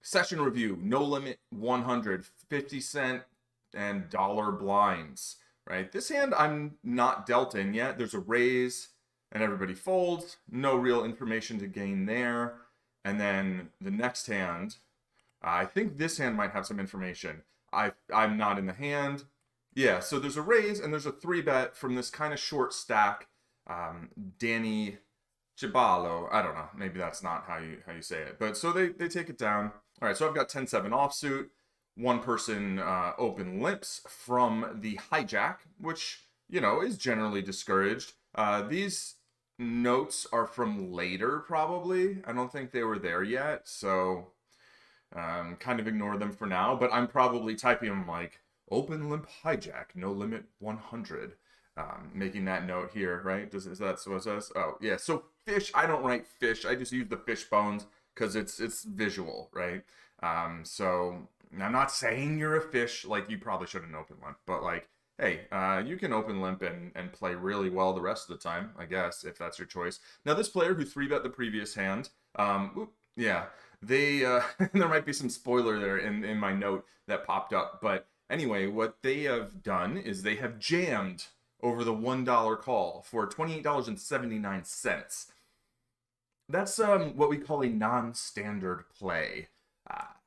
Session review, no limit 100, 50 cent and dollar blinds, right? This hand I'm not dealt in yet. There's a raise and everybody folds. No real information to gain there. And then the next hand, I think this hand might have some information. I'm not in the hand. Yeah, so there's a raise and there's a 3-bet from this kind of short stack. Danny Chibalo. I don't know. Maybe that's not how you say it. But so they take it down. All right, so I've got 10-7 offsuit. One person open limps from the hijack, which, is generally discouraged. These notes are from later, probably. I don't think they were there yet, so kind of ignore them for now. But I'm probably typing them like, open limp hijack, no limit 100. Making that note here, right? Is that what it says? Oh, yeah. So fish, I don't write fish. I just use the fish bones because it's visual, right? So I'm not saying you're a fish, like you probably shouldn't open limp, but like, hey, you can open limp and play really well the rest of the time, I guess, if that's your choice. Now, this player who 3-bet the previous hand, yeah, they there might be some spoiler there in my note that popped up, but anyway, what they have done is they have jammed over the $1 call for $28.79. That's what we call a non-standard play.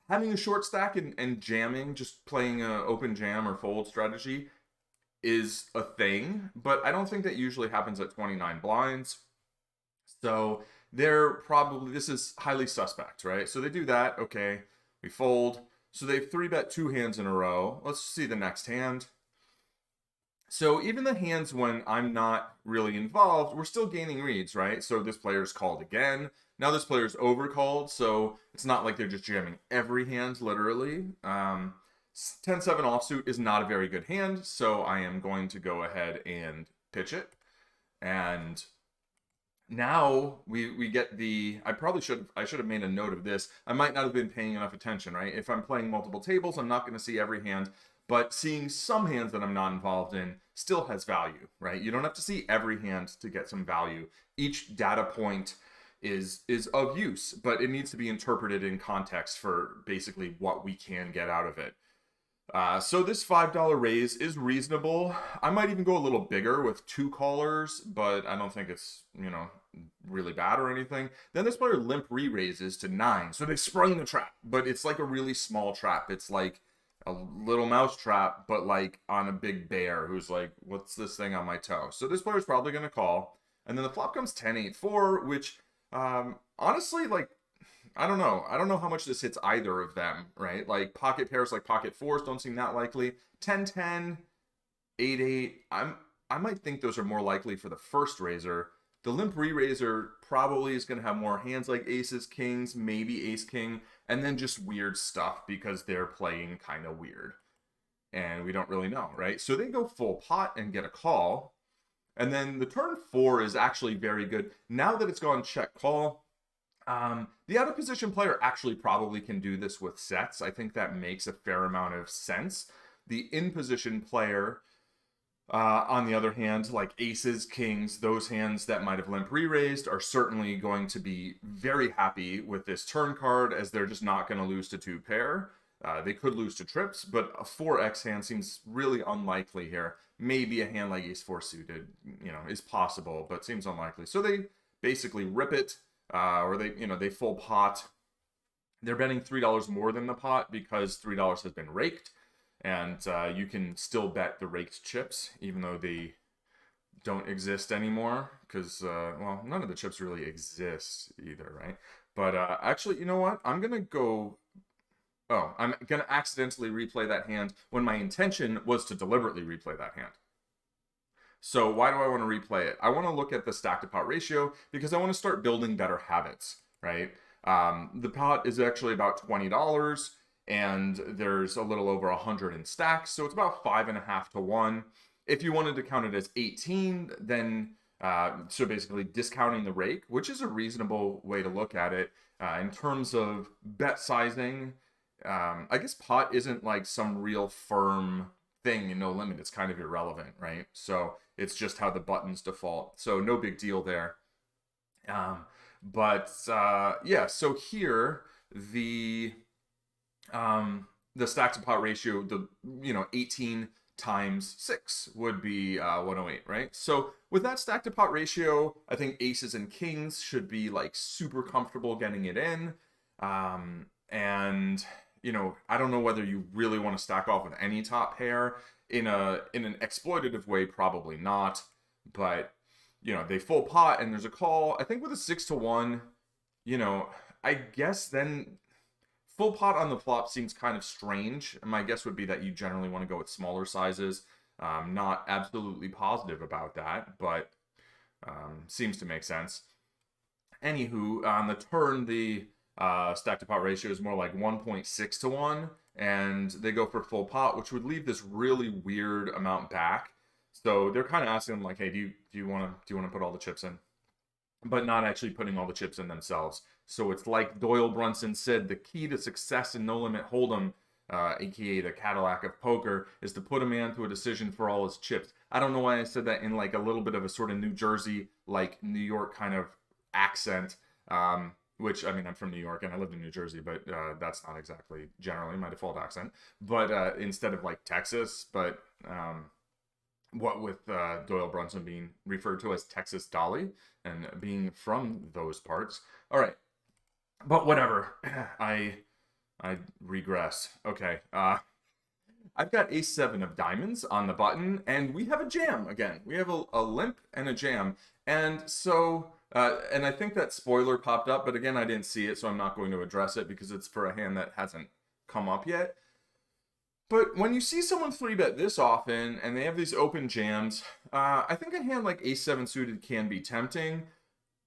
Having a short stack and jamming, just playing an open jam or fold strategy, is a thing, but I don't think that usually happens at 29 blinds. So this is highly suspect, right? So they do that, okay, we fold. So they've 3-bet 2 hands in a row. Let's see the next hand. So even the hands when I'm not really involved, we're still gaining reads, right? So this player's called again. Now this player's overcalled, so it's not like they're just jamming every hand, literally. 10-7 offsuit is not a very good hand, so I am going to go ahead and pitch it. And now we get I should have made a note of this. I might not have been paying enough attention, right? If I'm playing multiple tables, I'm not going to see every hand. But seeing some hands that I'm not involved in still has value, right? You don't have to see every hand to get some value. Each data point is of use, but it needs to be interpreted in context for basically what we can get out of it. So this $5 raise is reasonable. I might even go a little bigger with 2 callers, but I don't think it's, really bad or anything. Then this player limp re-raises to 9. So they sprung the trap, but it's like a really small trap. It's like a little mouse trap, but like on a big bear who's like, what's this thing on my toe? So this player's probably going to call. And then the flop comes 10-8-4, which honestly, like, I don't know how much this hits either of them, right? Like pocket pairs like pocket fours don't seem that likely. 10-10, 8-8, I might think those are more likely for the first raiser. The limp re-raiser probably is going to have more hands like aces, kings, maybe ace king, and then just weird stuff because they're playing kind of weird. And we don't really know, right? So they go full pot and get a call. And then the turn 4 is actually very good. Now that it's gone check call, the out of position player actually probably can do this with sets. I think that makes a fair amount of sense. The in position player, on the other hand, like aces, kings, those hands that might have limp re-raised are certainly going to be very happy with this turn card as they're just not going to lose to 2 pair. They could lose to trips, but a 4x hand seems really unlikely here. Maybe a hand like ace 4 suited, is possible, but seems unlikely. So they basically rip it, or they full pot. They're betting $3 more than the pot because $3 has been raked. And you can still bet the raked chips, even though they don't exist anymore. Because, none of the chips really exist either, right? But actually, you know what? I'm going to accidentally replay that hand when my intention was to deliberately replay that hand. So why do I want to replay it? I want to look at the stack to pot ratio because I want to start building better habits, right? The pot is actually about $20. And there's a little over 100 in stacks, so it's about 5.5 to 1. If you wanted to count it as 18, then so basically discounting the rake, which is a reasonable way to look at it. In terms of bet sizing, I guess pot isn't like some real firm thing in no limit. It's kind of irrelevant, right? So it's just how the buttons default. So no big deal there. Yeah, so here the the stack to pot ratio, 18 times 6 would be 108, right? So with that stack to pot ratio, I think aces and kings should be like super comfortable getting it in. And I don't know whether you really want to stack off with any top pair in an exploitative way, probably not. But they full pot and there's a call. I think with a 6-1, I guess then full pot on the flop seems kind of strange. My guess would be that you generally want to go with smaller sizes. Not absolutely positive about that, but seems to make sense. Anywho, on the turn, the stack to pot ratio is more like 1.6-1, and they go for full pot, which would leave this really weird amount back. So they're kind of asking them like, hey, do you want to put all the chips in? But not actually putting all the chips in themselves. So it's like Doyle Brunson said, the key to success in No Limit Holdem, A.K.A. the Cadillac of poker, is to put a man to a decision for all his chips. I don't know why I said that in like a little bit of a sort of New Jersey, like New York kind of accent, which, I mean, I'm from New York and I lived in New Jersey, but that's not exactly generally my default accent. But instead of like Texas, but what with Doyle Brunson being referred to as Texas Dolly and being from those parts. All right, but whatever. I regress. Okay. I've got ace-7 of diamonds on the button, and we have a jam again. We have a limp and a jam. And so, and I think that spoiler popped up, but again, I didn't see it, so I'm not going to address it because it's for a hand that hasn't come up yet. But when you see someone 3-bet this often, and they have these open jams, I think a hand like ace-7 suited can be tempting.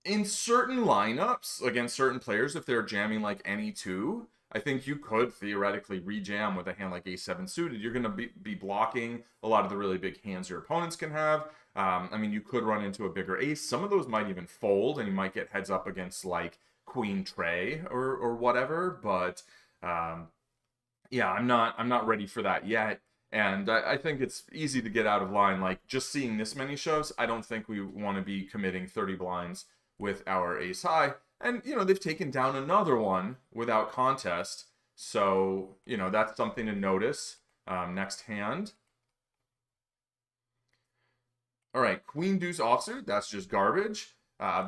In certain lineups, against certain players, if they're jamming like any two, I think you could theoretically rejam with a hand like ace-7 suited. You're going to be blocking a lot of the really big hands your opponents can have. I mean, you could run into a bigger ace. Some of those might even fold, and you might get heads up against like queen tray or whatever. But yeah, I'm not ready for that yet. And I think it's easy to get out of line. Like, just seeing this many shows, I don't think we want to be committing 30 blinds with our ace high. And, they've taken down another one without contest. So, that's something to notice. Next hand. All right, queen deuce offsuit, that's just garbage.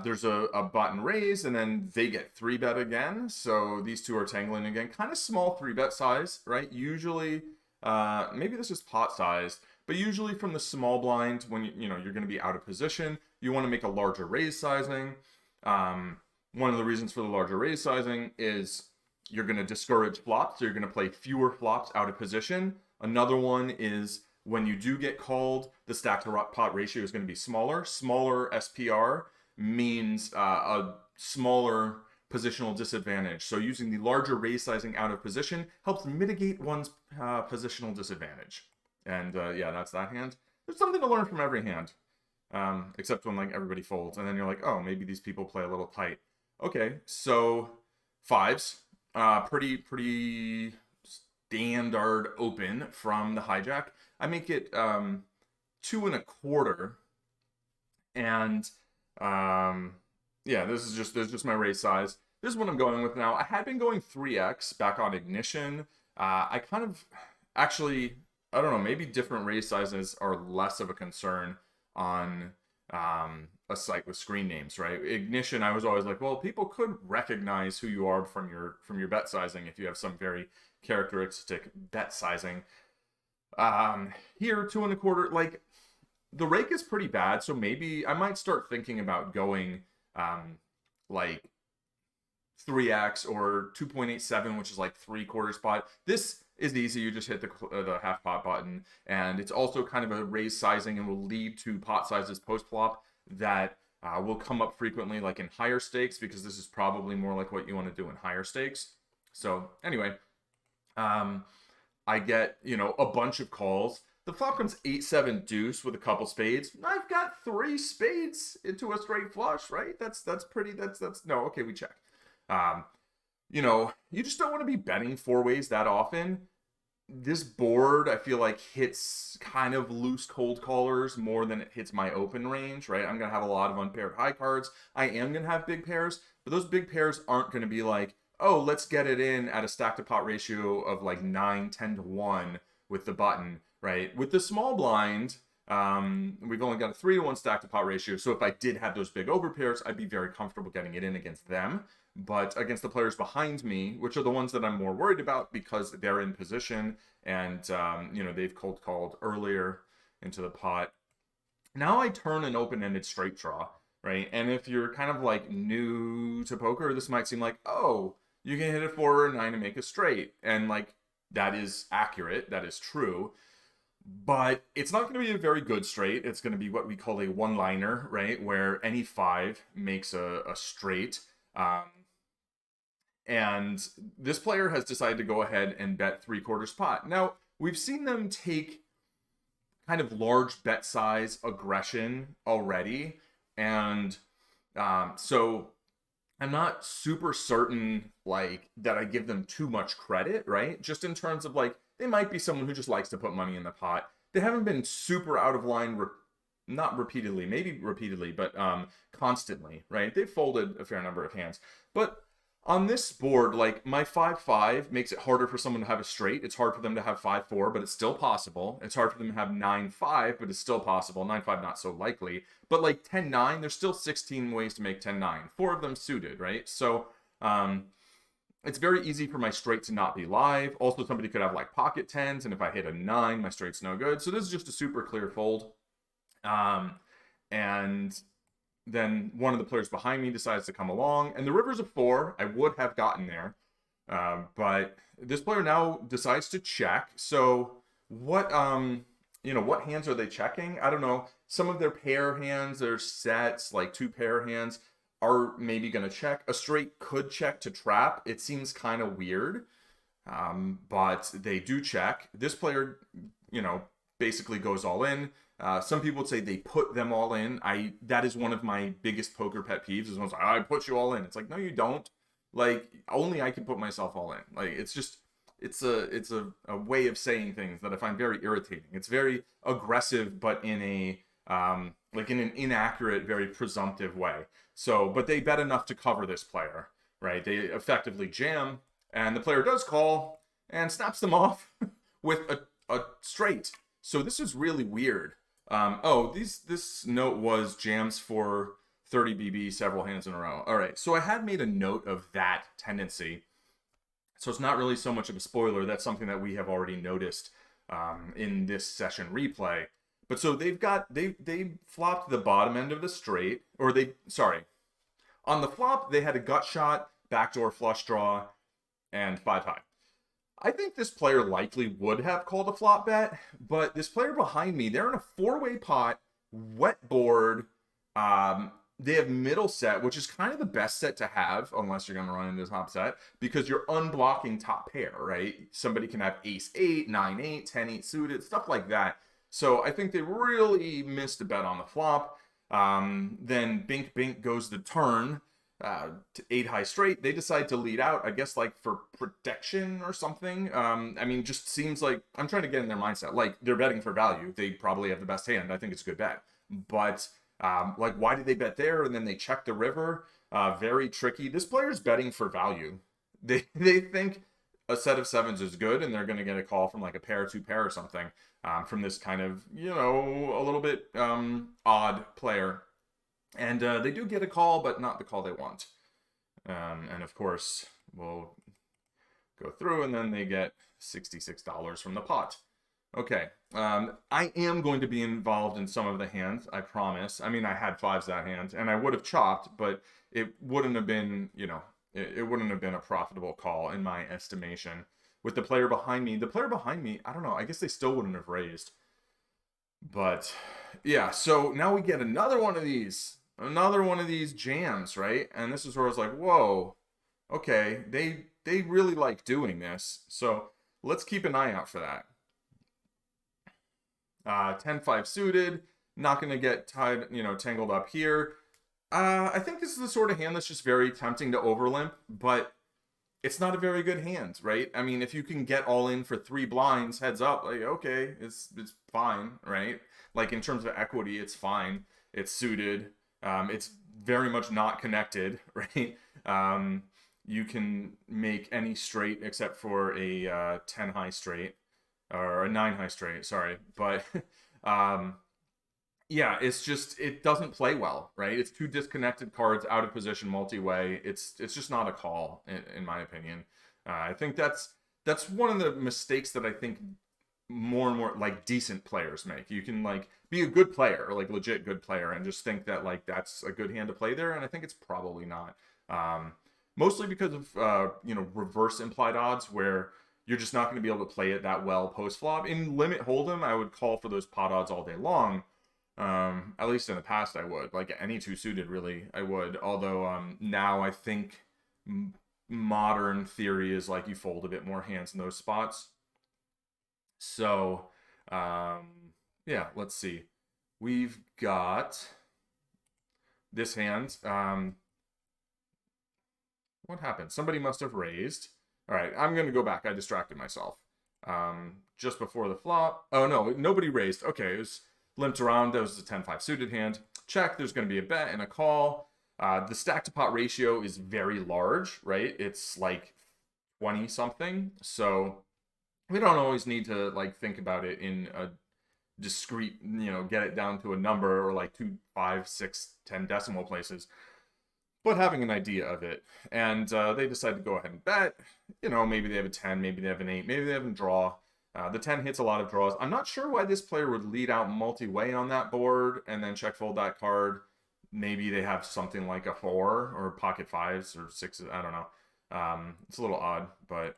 There's a button raise, and then they get 3-bet again. So these two are tangling again. Kind of small 3-bet size, right? Usually, maybe this is pot sized, but usually from the small blind, when you're going to be out of position, you want to make a larger raise sizing. One of the reasons for the larger raise sizing is you're going to discourage flops, so you're going to play fewer flops out of position. Another one is when you do get called, the stack to pot ratio is going to be smaller. Smaller SPR means a smaller positional disadvantage. So using the larger raise sizing out of position helps mitigate one's positional disadvantage. And yeah, that's that hand. There's something to learn from every hand, except when like everybody folds, and then you're like, oh, maybe these people play a little tight. Okay, so 5s, pretty standard open from the hijack. I make it 2 1/4, and yeah, this is just my raise size. This is what I'm going with now. I had been going 3x back on Ignition. I kind of actually, I don't know, maybe different raise sizes are less of a concern on a site with screen names, right? Ignition, I was always like, well, people could recognize who you are from your bet sizing if you have some very characteristic bet sizing. Here, 2 1/4, like, the rake is pretty bad, so maybe I might start thinking about going like 3x or 2.87, which is like 3/4 pot. This is easy. You just hit the half pot button, and it's also kind of a raise sizing and will lead to pot sizes post flop that will come up frequently, like in higher stakes, because this is probably more like what you want to do in higher stakes. So anyway, I get a bunch of calls. The flop comes 8-7 deuce with a couple spades. I've got 3 spades into a straight flush, right? That's no, okay, we check. You just don't want to be betting 4 ways that often. This board, I feel like, hits kind of loose cold callers more than it hits my open range, right? I'm going to have a lot of unpaired high cards. I am going to have big pairs, but those big pairs aren't going to be like oh, let's get it in at a stack to pot ratio of like 9, 10 to 1 with the button, right? With the small blind, we've only got a 3 to 1 stack to pot ratio. So if I did have those big overpairs, I'd be very comfortable getting it in against them. But against the players behind me, which are the ones that I'm more worried about because they're in position and, they've cold called earlier into the pot. Now I turn an open-ended straight draw, right? And if you're kind of like new to poker, this might seem like, oh, you can hit a 4 or a 9 and make a straight. And like, that is accurate, that is true. But it's not going to be a very good straight. It's going to be what we call a one-liner, right? Where any 5 makes a straight. And this player has decided to go ahead and bet 3/4 pot. Now, we've seen them take kind of large bet size aggression already. And so I'm not super certain like that I give them too much credit, right? Just in terms of like, they might be someone who just likes to put money in the pot. They haven't been super out of line, not repeatedly, maybe repeatedly, but constantly, right? They've folded a fair number of hands. But on this board, like my 5-5 makes it harder for someone to have a straight. It's hard for them to have 5-4, but it's still possible. It's hard for them to have 9-5, but it's still possible. 9-5 not so likely. But like 10-9, there's still 16 ways to make 10-9. 4 of them suited, right? So it's very easy for my straight to not be live. Also, somebody could have like pocket 10s, and if I hit a 9, my straight's no good. So this is just a super clear fold. And then one of the players behind me decides to come along, and the river's a 4. I would have gotten there, but this player now decides to check. So what what hands are they checking? I don't know. Some of their pair hands, their sets, like 2 pair hands, are maybe going to check. A straight could check to trap. It seems kind of weird, but they do check. This player, basically goes all in. Some people would say they put them all in. That is one of my biggest poker pet peeves. Is one's like, I put you all in. It's like, no, you don't. Like, only I can put myself all in. Like, it's a way of saying things that I find very irritating. It's very aggressive, but in a in an inaccurate, very presumptive way. So, but they bet enough to cover this player, right? They effectively jam, and the player does call and snaps them off with a straight. So this is really weird. This note was jams for 30 BB several hands in a row. All right, so I had made a note of that tendency. So it's not really so much of a spoiler. That's something that we have already noticed in this session replay. But so they flopped the bottom end of the straight, on the flop they had a gut shot, backdoor flush draw, and 5 high. I think this player likely would have called a flop bet, but this player behind me, they're in a 4-way pot, wet board. They have middle set, which is kind of the best set to have, unless you're going to run into top set, because you're unblocking top pair, right? Somebody can have ace-8, 9-8, 10-8 suited, stuff like that. So I think they really missed a bet on the flop. Then bink, bink goes the turn. To 8 high straight, they decide to lead out, I guess like for protection or something. Just seems like I'm trying to get in their mindset. Like, they're betting for value. They probably have the best hand. I think it's a good bet. But why did they bet there? And then they check the river. Very tricky. This player's betting for value. They think a set of 7s is good, and they're going to get a call from like a pair, 2 pair or something from this kind of, a little bit odd player. And they do get a call, but not the call they want. And of course, we'll go through, and then they get $66 from the pot. Okay. I am going to be involved in some of the hands, I promise. I mean, I had 5s that hand, and I would have chopped, but it wouldn't have been, it wouldn't have been a profitable call in my estimation. With the player behind me, I don't know, I guess they still wouldn't have raised. But yeah, so now we get another one of these jams, right? And this is where I was like, whoa, okay, they really like doing this. So let's keep an eye out for that. 10-5 suited, not going to get tied, tangled up here. I think this is the sort of hand that's just very tempting to overlimp, but it's not a very good hand, right? I mean, if you can get all in for 3 blinds heads up, like, okay, it's fine, right? Like, in terms of equity, it's fine. It's suited. It's very much not connected, right? you can make any straight except for a 10 high straight or a 9 high straight, sorry. But um, yeah, it's just it doesn't play well, right? It's two disconnected cards out of position multi-way. It's just not a call in my opinion. I think that's one of the mistakes that I think more and more like decent players make. You can like be a good player, or like legit good player, and just think that like that's a good hand to play there, and I think it's probably not. Um, Mostly because of reverse implied odds where you're just not going to be able to play it that well post flop. In Limit Holdem, I would call for those pot odds all day long. At least in the past, I would. Like any two suited, really, I would. Although now I think modern theory is like you fold a bit more hands in those spots. So, yeah, let's see. We've got this hand. What happened? Somebody must have raised. All right, I'm going to go back. I distracted myself. Just before the flop. Oh, no, nobody raised. Okay, it was limped around. That was the 10-5 suited hand. Check. There's going to be a bet and a call. The stack to pot ratio is very large, right? It's like 20 something. So we don't always need to like think about it in a discrete, get it down to a number or like 2, 5, 6, 10 decimal places, but having an idea of it. And they decide to go ahead and bet. Maybe they have a 10, maybe they have an 8, maybe they have a draw. The 10 hits a lot of draws. I'm not sure why this player would lead out multi-way on that board and then check fold that card. Maybe they have something like a 4 or pocket 5s or 6s. I don't know. It's a little odd, but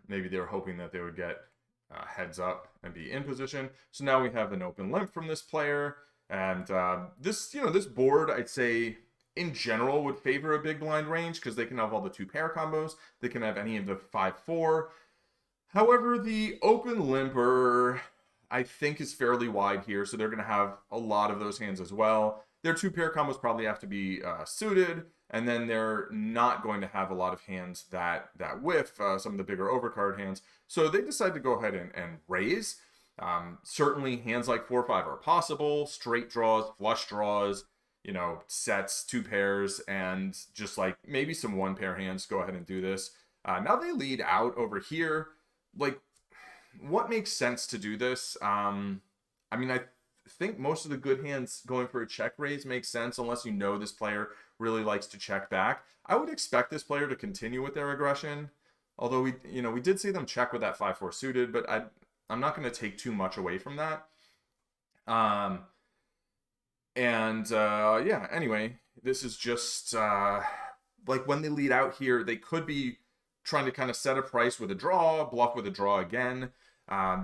maybe they were hoping that they would get heads up and be in position. So now we have an open limp from this player. And this board, I'd say, in general, would favor a big blind range because they can have all the 2-pair combos. They can have any of the 5-4. However, the open limper, I think, is fairly wide here, so they're going to have a lot of those hands as well. Their 2-pair combos probably have to be suited, and then they're not going to have a lot of hands that whiff some of the bigger overcard hands. So they decide to go ahead and raise. Certainly hands like 4 or 5 are possible, straight draws, flush draws, sets, 2 pairs, and just like maybe some 1-pair hands go ahead and do this. Now they lead out over here. Like, what makes sense to do this? I think most of the good hands going for a check raise makes sense unless this player really likes to check back. I would expect this player to continue with their aggression, although we did see them check with that 5-4 suited, but I'm not going to take too much away from that. Yeah, anyway, this is just like when they lead out here, they could be trying to kind of set a price with a draw, bluff with a draw again.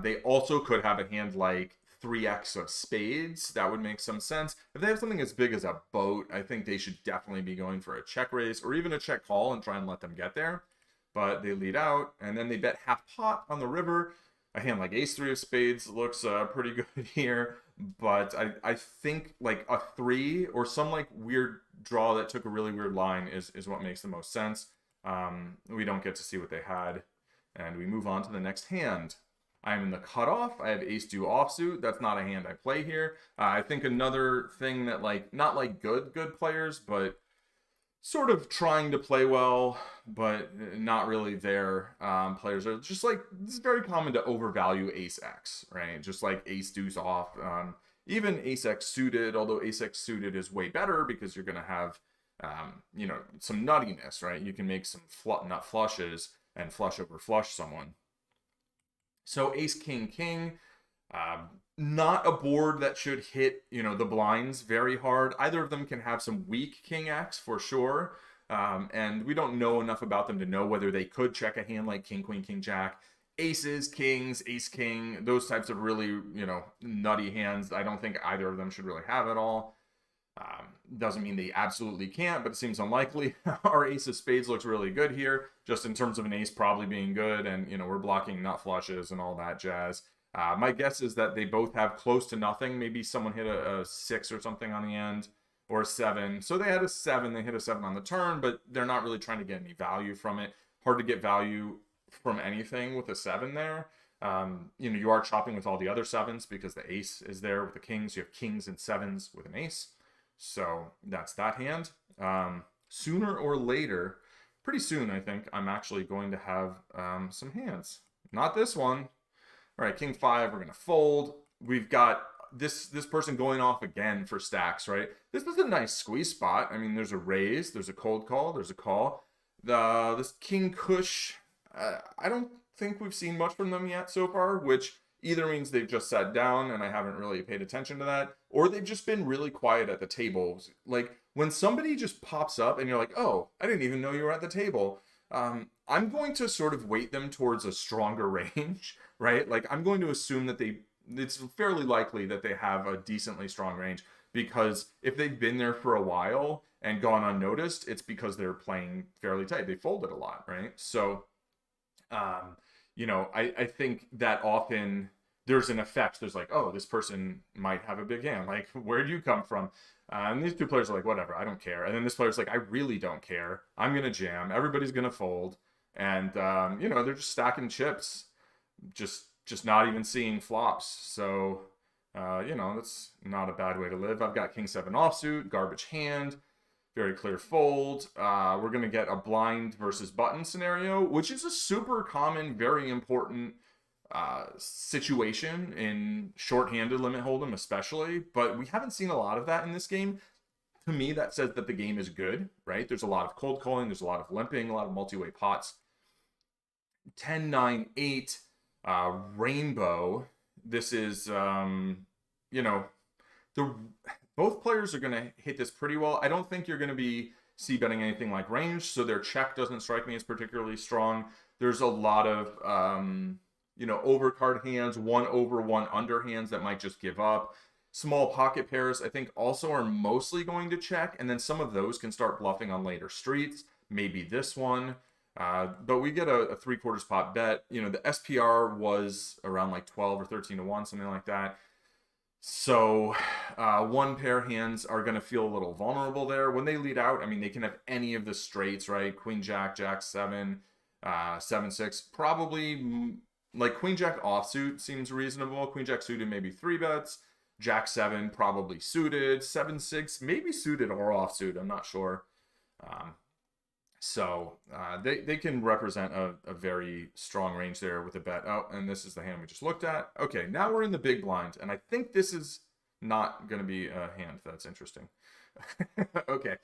They also could have a hand like 3x of spades. That would make some sense. If they have something as big as a boat, I think they should definitely be going for a check raise or even a check call and try and let them get there. But they lead out, and then they bet half pot on the river. A hand like ace-3 of spades looks pretty good here, but I think like a 3 or some like weird draw that took a really weird line is what makes the most sense. We don't get to see what they had, and we move on to the next hand. I'm in the cutoff. I have ace-2 offsuit. That's not a hand I play here. I think another thing that like not like good players, but sort of trying to play well, but not really there. Players are just like, it's very common to overvalue ace-x, right? Just like ace-deuce off. Even ace-x suited, although ace-x suited is way better because you're going to have, some nuttiness, right? You can make some nut flushes and flush over flush someone. So ace-king-king, not a board that should hit, the blinds very hard. Either of them can have some weak king x for sure. And we don't know enough about them to know whether they could check a hand like king, queen, king, jack. Aces, kings, ace, king, those types of really, nutty hands. I don't think either of them should really have it all. Doesn't mean they absolutely can't, but it seems unlikely. Our ace of spades looks really good here, just in terms of an ace probably being good, and we're blocking nut flushes and all that jazz. My guess is that they both have close to nothing. Maybe someone hit a 6 or something on the end, or a 7. So they had a 7, they hit a 7 on the turn, but they're not really trying to get any value from it. Hard to get value from anything with a 7 there. You are chopping with all the other 7s because the ace is there with the kings. You have kings and 7s with an ace. So that's that hand. sooner or later, pretty soon, I think, I'm actually going to have some hands. Not this one. All right, king five, we're going to fold. We've got this person going off again for stacks, right? This is a nice squeeze spot. I mean, there's a raise, there's a cold call, there's a call. This king cush, I don't think we've seen much from them yet so far, which either means they've just sat down and I haven't really paid attention to that, or they've just been really quiet at the table. Like when somebody just pops up and you're like, oh, I didn't even know you were at the table. I'm going to sort of weight them towards a stronger range, right? Like I'm going to assume that it's fairly likely that they have a decently strong range, because if they've been there for a while and gone unnoticed, it's because they're playing fairly tight. They folded a lot, right? So, I think that often there's an effect. There's like, oh, this person might have a big hand. Like, where'd you come from? And these two players are like, whatever, I don't care. And then this player's like, I really don't care. I'm going to jam. Everybody's going to fold. And, they're just stacking chips, just not even seeing flops. So, that's not a bad way to live. I've got king seven offsuit, garbage hand, very clear fold. We're going to get a blind versus button scenario, which is a super common, very important situation in short-handed limit hold'em especially, but we haven't seen a lot of that in this game. To me, that says that the game is good, right? There's a lot of cold calling, there's a lot of limping, a lot of multi-way pots. 10, 9, 8, rainbow. This is, both players are going to hit this pretty well. I don't think you're going to be c-betting anything like range, so their check doesn't strike me as particularly strong. There's a lot of, overcard hands, 1 over 1 under hands that might just give up. Small pocket pairs, I think, also are mostly going to check, and then some of those can start bluffing on later streets. Maybe this one. But we get a 3/4 pot bet. The SPR was around like 12 or 13 to 1, something like that. So one pair hands are going to feel a little vulnerable there. When they lead out, I mean, they can have any of the straights, right? Queen jack, jack seven, 7-6. Probably like queen jack offsuit seems reasonable. Queen jack suited, maybe 3 bets. Jack 7 probably suited. 7-6 maybe suited or offsuit. I'm not sure. So they can represent a very strong range there with a bet. Oh, and this is the hand we just looked at. Okay, now we're in the big blind, and I think this is not going to be a hand that's interesting. Okay.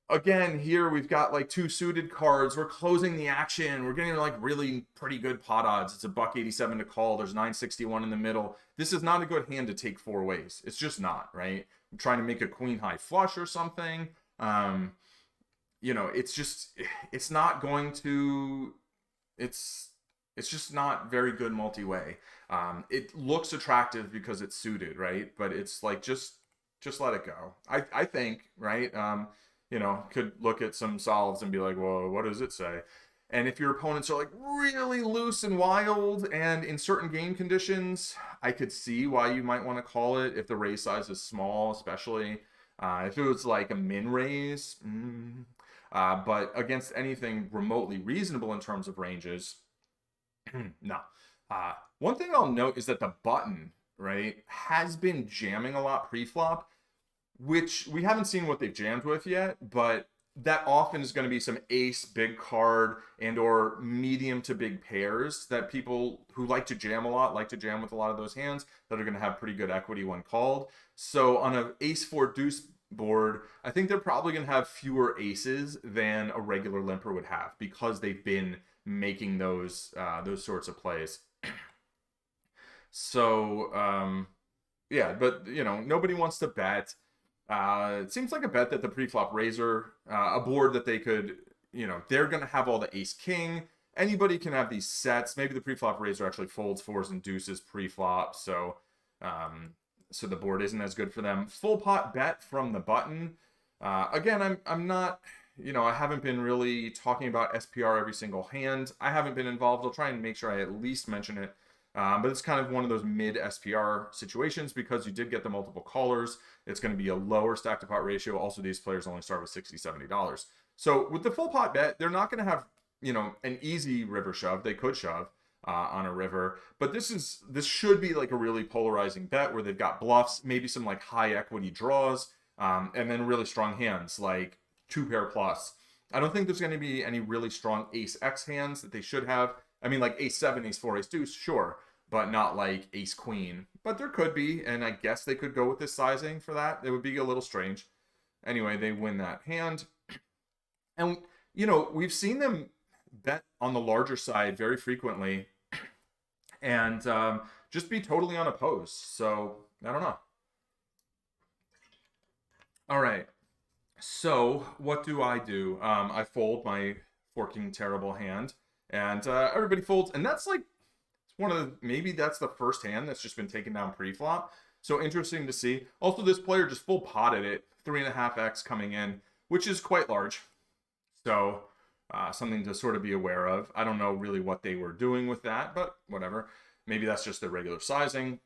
Again, here we've got like 2 suited cards. We're closing the action. We're getting like really pretty good pot odds. It's a $1.87 to call. There's 961 in the middle. This is not a good hand to take 4 ways. It's just not, right? I'm trying to make a queen high flush or something. It's not going to, it's just not very good multi-way. It looks attractive because it's suited, right? But it's like, just let it go. I think, right? Could look at some solves and be like, well, what does it say? And if your opponents are like really loose and wild and in certain game conditions, I could see why you might want to call it if the raise size is small, especially. If it was like a min raise, but against anything remotely reasonable in terms of ranges, no. One thing I'll note is that the button, right, has been jamming a lot pre-flop, which we haven't seen what they've jammed with yet, but that often is going to be some ace, big card, and or medium to big pairs that people who like to jam a lot like to jam with a lot of those hands that are going to have pretty good equity when called. So on an ace 4 deuce board, I think they're probably going to have fewer aces than a regular limper would have because they've been making those sorts of plays. So yeah, but nobody wants to bet. It seems like a bet that the pre-flop raiser, a board that they could, they're going to have all the ace king. Anybody can have these sets. Maybe the pre-flop raiser actually folds 4s and deuces pre-flop, so the board isn't as good for them. Full pot bet from the button. Again, I'm not, I haven't been really talking about SPR every single hand. I haven't been involved. I'll try and make sure I at least mention it. But it's kind of one of those mid SPR situations because you did get the multiple callers. It's going to be a lower stack to pot ratio. Also, these players only start with $60, $70. So with the full pot bet, they're not going to have, an easy river shove. They could shove on a river, but this should be like a really polarizing bet where they've got bluffs, maybe some like high equity draws, and then really strong hands like two pair plus. I don't think there's going to be any really strong ace X hands that they should have. I mean, like ace 7, ace 4, ace deuce, sure, but not like ace queen. But there could be, and I guess they could go with this sizing for that. It would be a little strange. Anyway, they win that hand. And, you know, we've seen them bet on the larger side very frequently and just be totally unopposed. So, I don't know. All right. So, what do? I fold my forking terrible hand, and everybody folds, and that's like one of the, maybe that's the first hand that's just been taken down pre-flop. So interesting to see. Also, this player just full potted it, 3.5x coming in, which is quite large. So something to sort of be aware of. I don't know really what they were doing with that, but whatever. Maybe that's just their regular sizing.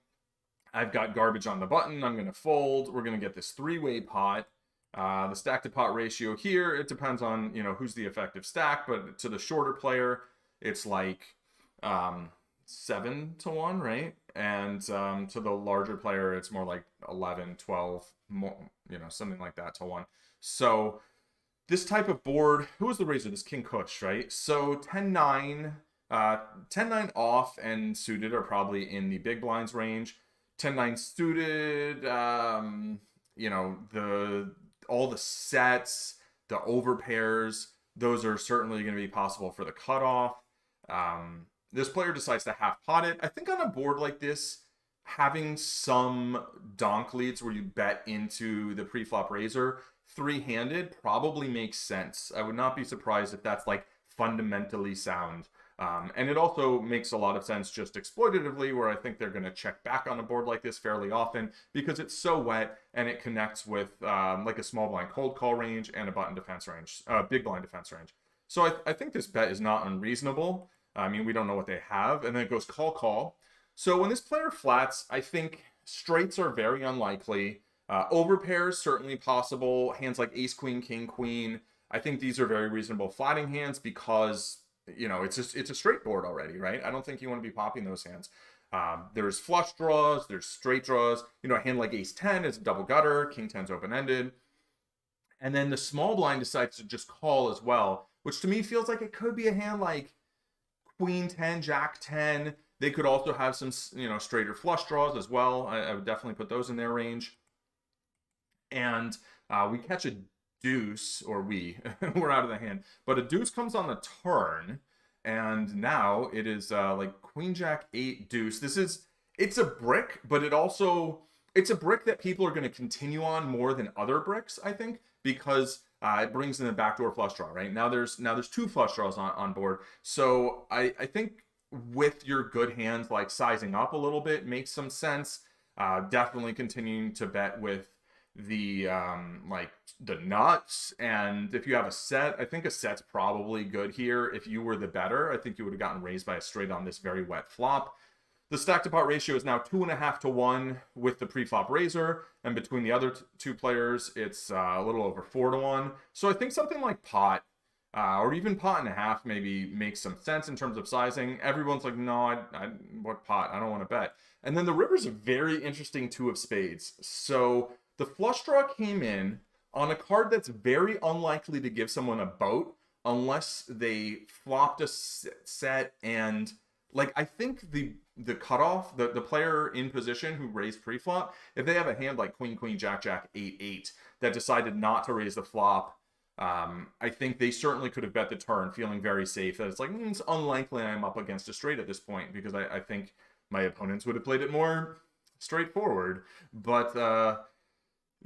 I've got garbage on the button. I'm going to fold. We're going to get this three-way pot. The stack to pot ratio here, it depends on, you know, who's the effective stack, but to the shorter player, it's like 7 to 1, right? And to the larger player, it's more like 11, 12, more, you know, something like that to 1. So this type of board, who was the raiser? This King Kush, right? So 10-9, 10-9 off and suited are probably in the big blinds range. 10-9 suited, you know, all the sets, the overpairs, those are certainly going to be possible for the cutoff. This player decides to half pot it. I think on a board like this, having some donk leads where you bet into the pre-flop raiser, three-handed probably makes sense. I would not be surprised if that's like fundamentally sound. And it also makes a lot of sense just exploitatively, where I think they're going to check back on a board like this fairly often because it's so wet and it connects with like a small blind cold call range and a button defense range, big blind defense range. So I think this bet is not unreasonable. I mean, we don't know what they have. And then it goes call, call. So when this player flats, I think straights are very unlikely. Overpairs certainly possible. Hands like ace, queen, king, queen. I think these are very reasonable flatting hands because, you know, it's a straight board already, right? I don't think you want to be popping those hands. There's flush draws, there's straight draws. You know, a hand like ace 10 is a double gutter, king 10's open-ended. And then the small blind decides to just call as well, which to me feels like it could be a hand like queen 10, jack 10. They could also have some, you know, straighter flush draws as well. I would definitely put those in their range. And we catch a deuce, or we're out of the hand, but a deuce comes on the turn, and now it is like queen jack 8 deuce. It's a brick, but it's a brick that people are going to continue on more than other bricks, I think, because it brings in a backdoor flush draw, right? Now there's two flush draws on board. So I think with your good hands, like sizing up a little bit makes some sense. Definitely continuing to bet with the like the nuts, and if you have a set, I think a set's probably good here. If you were the better, I think you would have gotten raised by a straight on this very wet flop. The stack to pot ratio is now 2.5 to 1 with the pre-flop raiser, and between the other two players, it's a little over 4 to 1. So I think something like pot, or even pot and a half, maybe makes some sense in terms of sizing. Everyone's like, no, what pot? I don't want to bet. And then the river's a very interesting 2 of spades. So the flush draw came in on a card that's very unlikely to give someone a boat unless they flopped a set and, like, I think the cutoff, the player in position who raised pre-flop, if they have a hand like queen, queen, jack, jack, 8, 8 that decided not to raise the flop, I think they certainly could have bet the turn feeling very safe that it's like, it's unlikely I'm up against a straight at this point because I think my opponents would have played it more straightforward. But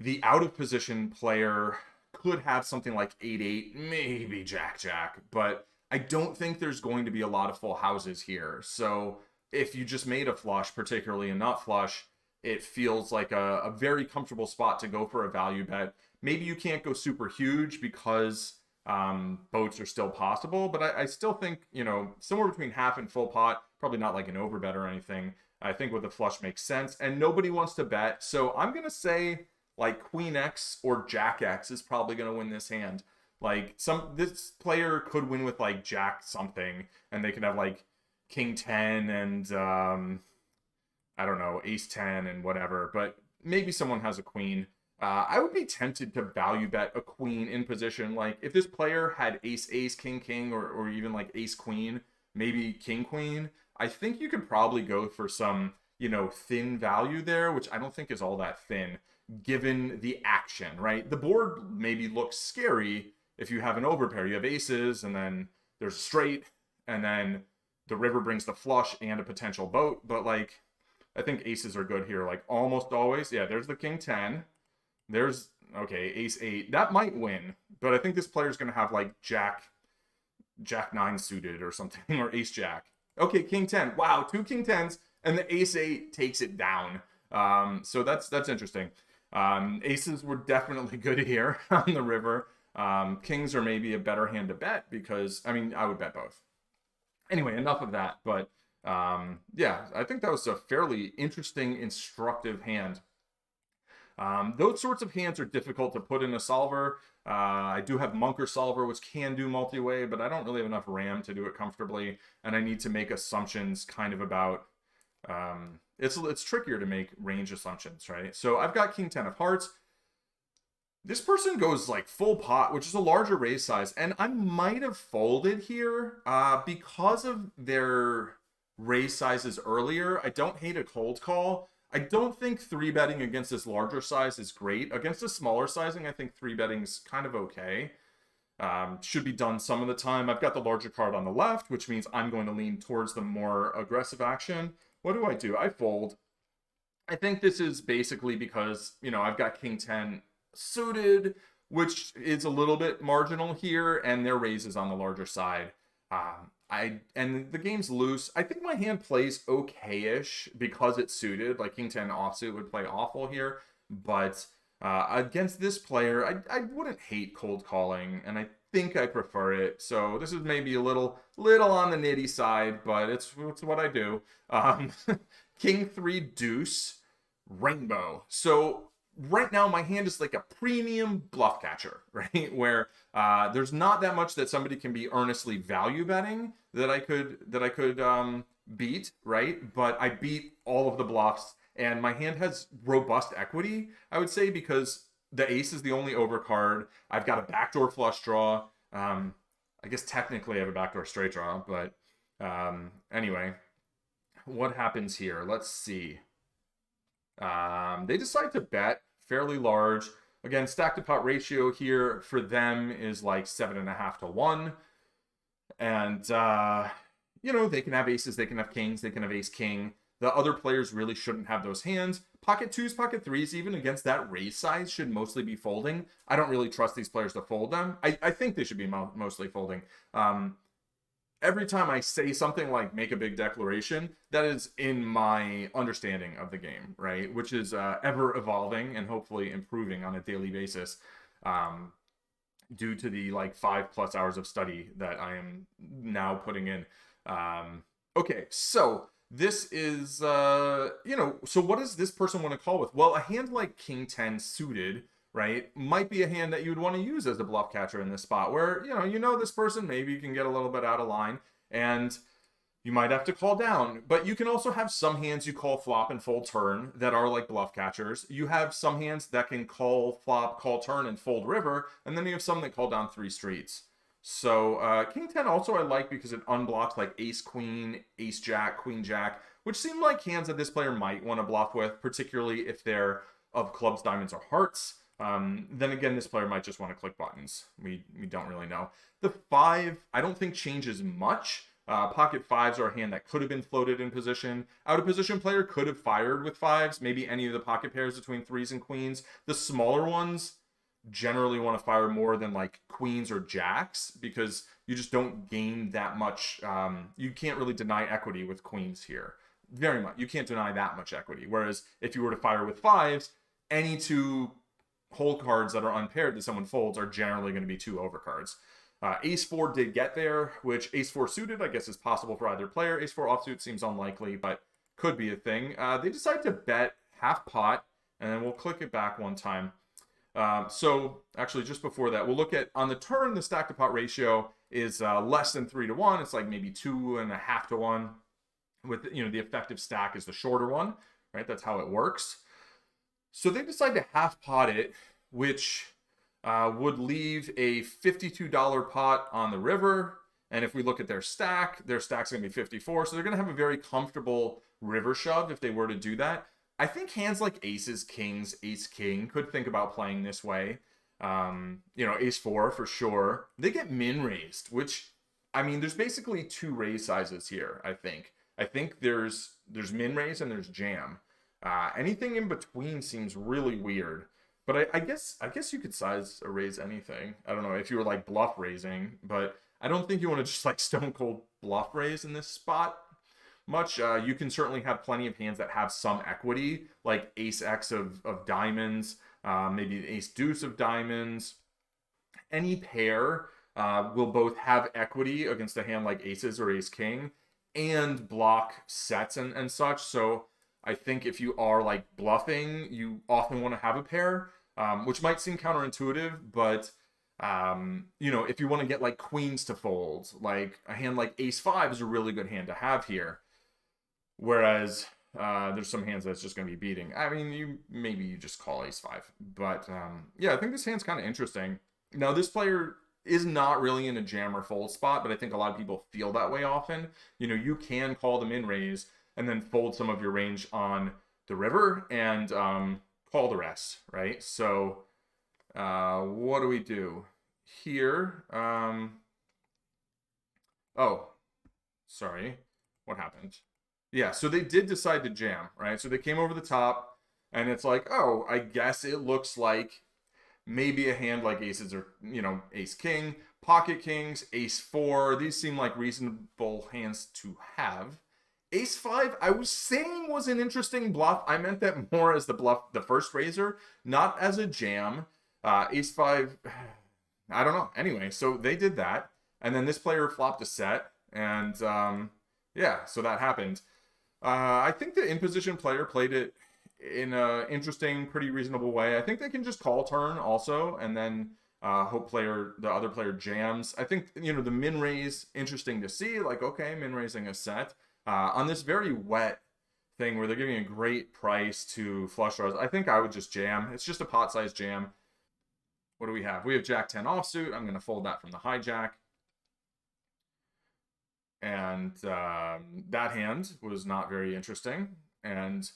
the out of position player could have something like 8-8, maybe Jack-Jack, but I don't think there's going to be a lot of full houses here. So if you just made a flush, particularly a nut flush, it feels like a very comfortable spot to go for a value bet. Maybe you can't go super huge because boats are still possible, but I still think, you know, somewhere between half and full pot, probably not like an overbet or anything. I think with the flush makes sense, and nobody wants to bet. So I'm going to say like Queen X or Jack X is probably going to win this hand. Like this player could win with like Jack something, and they could have like King 10 and I don't know, Ace 10 and whatever. But maybe someone has a Queen. I would be tempted to value bet a queen in position. Like if this player had ace, ace, king, king, or even like ace, queen, maybe king, queen, I think you could probably go for some, thin value there, which I don't think is all that thin given the action, right? The board maybe looks scary if you have an overpair. You have aces and then there's a straight and then the river brings the flush and a potential boat. But like, I think aces are good here, like almost always. Yeah, there's the king 10. There's, okay, ace 8. That might win, but I think this player's going to have like jack 9 suited or something, or ace jack. Okay, king 10. Wow, 2 king 10s, and the ace 8 takes it down. So that's interesting. Aces were definitely good here on the river. Kings are maybe a better hand to bet because, I mean, I would bet both. Anyway, enough of that. But yeah, I think that was a fairly interesting, instructive hand. Those sorts of hands are difficult to put in a solver. I do have Monker solver, which can do multi-way, but I don't really have enough RAM to do it comfortably, and I need to make assumptions kind of about. It's trickier to make range assumptions, right? So I've got king 10 of hearts. This person goes like full pot, which is a larger raise size, and I might have folded here because of their raise sizes earlier. I don't hate a cold call. I don't think 3-betting against this larger size is great. Against a smaller sizing, I think 3-betting's kind of okay. Should be done some of the time. I've got the larger card on the left, which means I'm going to lean towards the more aggressive action. What do? I fold. I think this is basically because, I've got king 10 suited, which is a little bit marginal here, and their raise is on the larger side. And the game's loose. I think my hand plays okay-ish because it's suited. Like king 10 offsuit would play awful here, but against this player, I wouldn't hate cold calling, and I think I prefer it. So this is maybe a little on the nitty side, but it's what I do. King 3 deuce rainbow. So right now my hand is like a premium bluff catcher, right? Where there's not that much that somebody can be earnestly value betting that I could beat, right? But I beat all of the bluffs, and my hand has robust equity, I would say, because the ace is the only overcard. I've got a backdoor flush draw. I guess technically I have a backdoor straight draw, but anyway, what happens here? Let's see. They decide to bet fairly large. Again, stack to pot ratio here for them is like 7.5 to 1. And, they can have aces, they can have kings, they can have ace king. The other players really shouldn't have those hands. Pocket 2s, pocket 3s, even against that raise size, should mostly be folding. I don't really trust these players to fold them. I think they should be mostly folding. Every time I say something like make a big declaration, that is in my understanding of the game, right? Which is ever evolving and hopefully improving on a daily basis due to the 5+ hours of study that I am now putting in. Okay, so this is, so what does this person want to call with? Well, a hand like king 10 suited, right, might be a hand that you would want to use as a bluff catcher in this spot where, this person, maybe you can get a little bit out of line and you might have to call down. But you can also have some hands you call flop and fold turn that are like bluff catchers. You have some hands that can call flop, call turn, and fold river. And then you have some that call down 3 streets. So king 10 also I like because it unblocks like ace queen, ace jack, queen jack, which seem like hands that this player might want to bluff with, particularly if they're of clubs, diamonds, or hearts. Then again, this player might just want to click buttons. We don't really know. The 5, I don't think changes much. Pocket 5s are a hand that could have been floated in position. Out of position player could have fired with 5s, maybe any of the pocket pairs between 3s and queens. The smaller ones generally want to fire more than like queens or jacks because you just don't gain that much. You can't really deny equity with queens here. Very much. You can't deny that much equity. Whereas if you were to fire with 5s, any 2 whole cards that are unpaired that someone folds are generally going to be 2 overcards. Ace 4 did get there, which ace 4 suited, I guess, is possible for either player. Ace 4 offsuit seems unlikely, but could be a thing. They decide to bet half pot, and then we'll click it back one time. So actually, just before that, we'll look at on the turn, the stack to pot ratio is less than 3 to 1. It's like maybe 2.5 to 1. With the effective stack is the shorter one, right? That's how it works. So they decide to half pot it, which would leave a $52 pot on the river. And if we look at their stack's going to be 54. So they're going to have a very comfortable river shove if they were to do that. I think hands like aces, kings, ace, king could think about playing this way. Ace four for sure. They get min raised, which, I mean, there's basically two raise sizes here, I think. I think there's min raise and there's jam. Anything in between seems really weird. But I guess you could size a raise anything. I don't know if you were like bluff raising, but I don't think you want to just like stone cold bluff raise in this spot much. You can certainly have plenty of hands that have some equity, like ace X of diamonds, maybe ace deuce of diamonds. Any pair will both have equity against a hand like aces or ace king and block sets and such. So I think if you are like bluffing, you often want to have a pair, which might seem counterintuitive, but if you want to get like queens to fold, like a hand like ace five is a really good hand to have here. Whereas there's some hands that's just going to be beating. I mean, maybe you just call ace five, but yeah, I think this hand's kind of interesting. Now, this player is not really in a jam or fold spot, but I think a lot of people feel that way often. You can call them in raise and then fold some of your range on the river and call the rest, right? So what do we do here? Oh, sorry. What happened? Yeah, so they did decide to jam, right? So they came over the top, and it's like, oh, I guess it looks like maybe a hand like aces or, ace king, pocket kings, ace four. These seem like reasonable hands to have. Ace five, I was saying was an interesting bluff. I meant that more as the bluff, the first raiser, not as a jam. Ace five, I don't know. Anyway, so they did that. And then this player flopped a set. And yeah, so that happened. I think the in position player played it in an interesting, pretty reasonable way. I think they can just call turn also, and then hope the other player jams. I think the min raise interesting to see. Like, okay, min raising a set on this very wet thing where they're giving a great price to flush draws. I think I would just jam. It's just a pot size jam. What do we have? We have Jack 10 offsuit. I'm going to fold that from the hijack. And that hand was not very interesting. And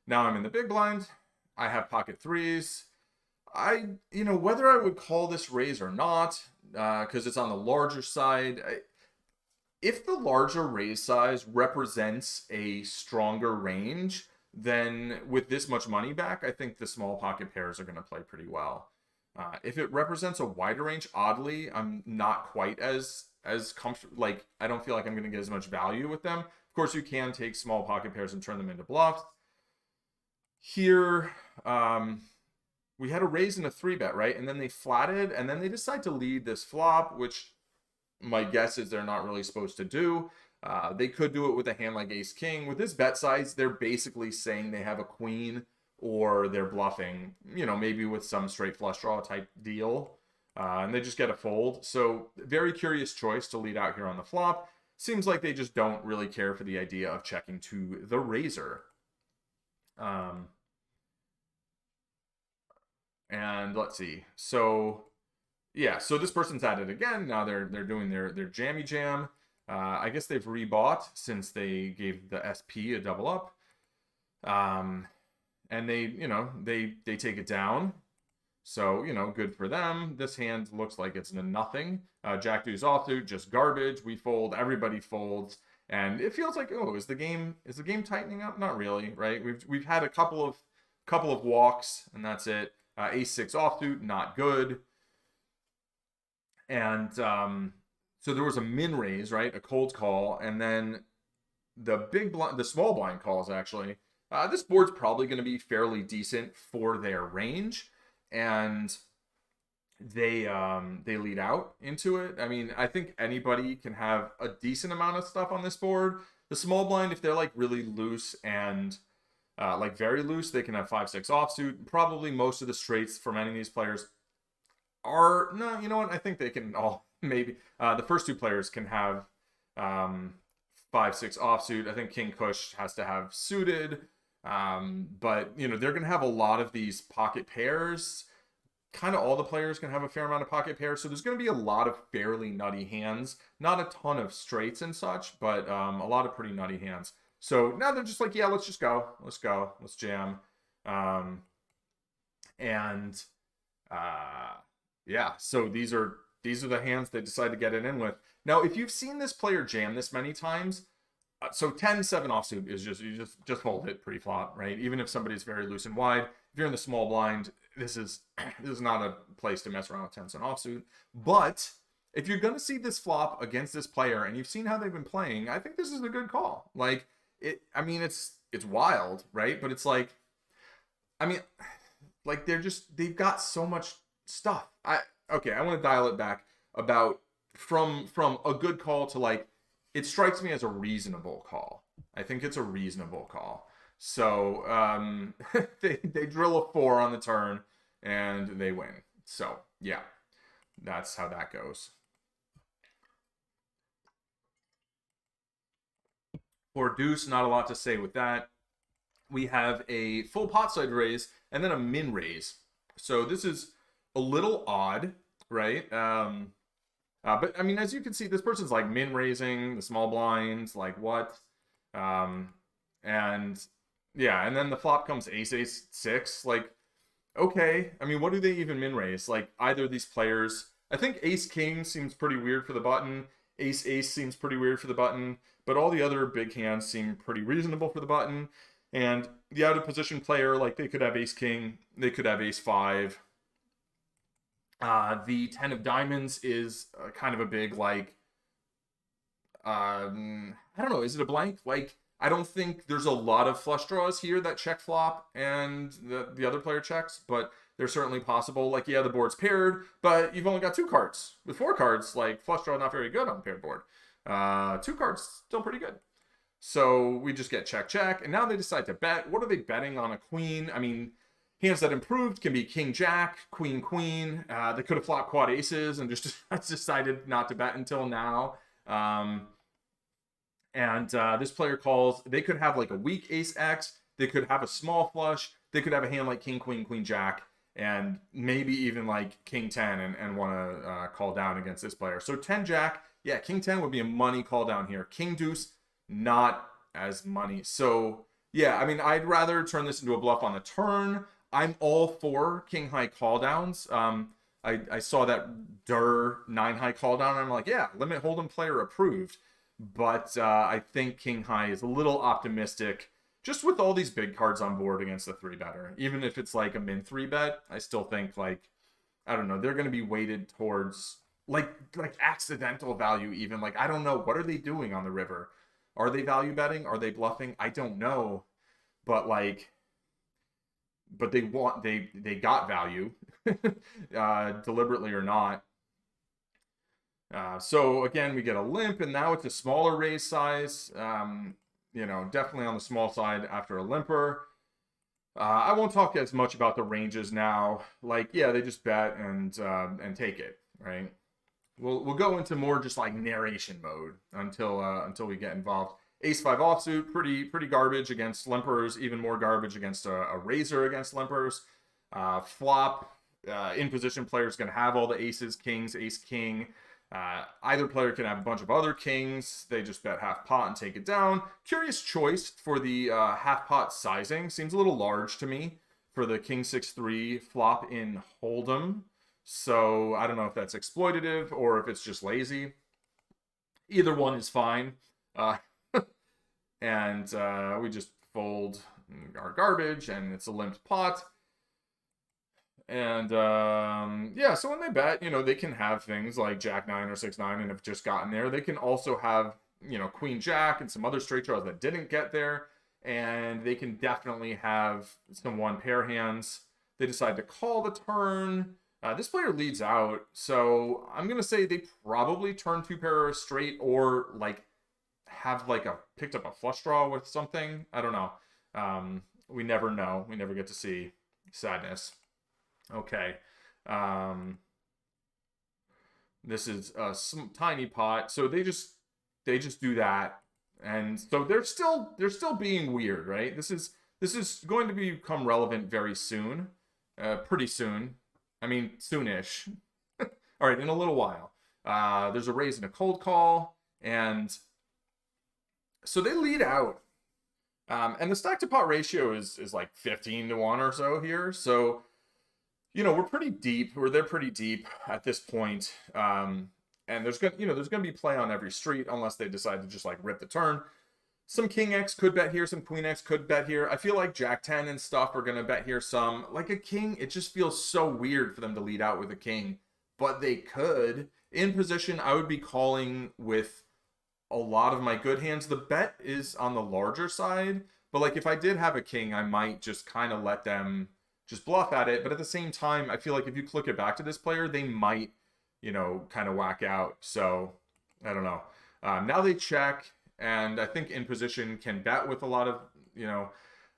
now I'm in the big blind. I have pocket threes. Whether I would call this raise or not, because it's on the larger side. If the larger raise size represents a stronger range, then with this much money back, I think the small pocket pairs are going to play pretty well. If it represents a wider range, oddly, I'm not quite as comfortable. Like, I don't feel like I'm going to get as much value with them. Of course, you can take small pocket pairs and turn them into bluffs. Here, we had a raise and a 3-bet, right? And then they flatted, and then they decide to lead this flop, which my guess is they're not really supposed to do. They could do it with a hand like ace king. With this bet size, they're basically saying they have a queen, or they're bluffing, maybe with some straight flush draw type deal. And they just get a fold. So very curious choice to lead out here on the flop. Seems like they just don't really care for the idea of checking to the raiser. And let's see. So yeah, so this person's at it again. Now they're doing their jammy jam. I guess they've rebought since they gave the SP a double up. And they take it down. So, good for them. This hand looks like it's nothing. Jack deuce offsuit, just garbage. We fold, everybody folds. And it feels like, oh, is the game tightening up? Not really, right? We've had a couple of walks, and that's it. Ace six offsuit, not good. And so there was a min raise, right? A cold call, and then the small blind calls actually. This board's probably going to be fairly decent for their range, and they lead out into it. I mean, I think anybody can have a decent amount of stuff on this board. The small blind, if they're like really loose and like very loose, they can have 5-6 offsuit. Probably most of the straights for many of these players are no. You know what? I think they can all maybe the first two players can have 5-6 offsuit. I think King Kush has to have suited. But, you know, they're going to have a lot of these pocket pairs. Kind of all the players can have a fair amount of pocket pairs. So there's going to be a lot of fairly nutty hands. Not a ton of straights and such, but a lot of pretty nutty hands. So now they're just like, yeah, let's just go. Let's go. Let's jam. Um, and yeah, so these are the hands they decide to get it in with. Now, if you've seen this player jam this many times, so 10-7 offsuit is just fold it pre-flop, right? Even if somebody's very loose and wide, if you're in the small blind, this is not a place to mess around with 10-7 offsuit. But if you're gonna see this flop against this player and you've seen how they've been playing, I think this is a good call. Like I mean, it's wild, right? But it's like, I mean, like they've got so much stuff. I want to dial it back about from a good call to like, it strikes me as a reasonable call. I think it's a reasonable call. So they drill a 4 on the turn and they win. So yeah, that's how that goes. For deuce, not a lot to say with that. We have a full pot side raise and then a min raise. So this is a little odd, right? But I mean, as you can see, this person's like min raising the small blinds, like what? And yeah, and then the flop comes ace, ace, 6. Like, okay. I mean, what do they even min raise? Like, either of these players, I think ace, king seems pretty weird for the button. Ace, ace seems pretty weird for the button. But all the other big hands seem pretty reasonable for the button. And the out of position player, like they could have ace, king, they could have ace, 5. The 10 of diamonds is kind of a big, like, I don't know, is it a blank? Like, I don't think there's a lot of flush draws here that check flop and the other player checks, but they're certainly possible. Like, yeah, the board's paired, but you've only got 2 cards. With 4 cards, like, flush draw not very good on paired board. 2 cards, still pretty good. So we just get check, check, and now they decide to bet. What are they betting on a queen? I mean, hands that improved can be king, jack, queen, queen. They could have flopped quad aces and just decided not to bet until now. And this player calls. They could have like a weak ace X. They could have a small flush. They could have a hand like king, queen, queen, jack, and maybe even like king 10 and want to call down against this player. So 10 jack, yeah, king 10 would be a money call down here. King deuce, not as money. So yeah, I mean, I'd rather turn this into a bluff on the turn. I'm all for king high call downs. I saw that 9 high call down. And I'm like, yeah, limit hold'em player approved. But I think king high is a little optimistic, just with all these big cards on board against the 3-better. Even if it's like a min 3-bet, I still think, like, I don't know, they're going to be weighted towards like accidental value. Even like, I don't know, what are they doing on the river? Are they value betting? Are they bluffing? I don't know, but like, but they got value, deliberately or not. So again, we get a limp, and now it's a smaller raise size. You know, definitely on the small side after a limper. I won't talk as much about the ranges now. Like, yeah, they just bet and take it, right? We'll go into more just like narration mode until we get involved. Ace 5 offsuit, pretty garbage against limpers. Even more garbage against a raiser against limpers. Flop, in position player is going to have all the aces, kings, ace, king. Either player can have a bunch of other kings. They just bet half pot and take it down. Curious choice for the half pot sizing. Seems a little large to me for the king 6-3 flop in Hold'em. So I don't know if that's exploitative or if it's just lazy. Either one is fine. And we just fold our garbage, and it's a limped pot. And yeah, so when they bet, you know, they can have things like jack 9 or 6-9 and have just gotten there. They can also have, you know, queen jack and some other straight draws that didn't get there. And they can definitely have some 1-pair hands. They decide to call the turn. This player leads out, so I'm gonna say they probably turn 2-pair straight, or like have like picked up a flush draw with something. I don't know. We never know. We never get to see. Sadness. Okay. This is a tiny pot, so they just do that, and so they're still being weird, right? This This is going to become relevant very soon, pretty soon. I mean, soonish. All right, in a little while. There's a raise and a cold call, and so they lead out. And the stack to pot ratio is like 15 to 1 or so here. So, we're pretty deep, or they're pretty deep at this point. And there's gonna be play on every street unless they decide to just like rip the turn. Some King X could bet here, some Queen X could bet here. I feel like Jack 10 and stuff are gonna bet here some. Like a king, it just feels so weird for them to lead out with a king, but they could. In position, I would be calling with a lot of my good hands. The bet is on the larger side, but like if I did have a king, I might just kind of let them just bluff at it. But at the same time, I feel like if you click it back to this player, they might, kind of whack out. So I don't know. Now they check, and I think in position can bet with a lot of,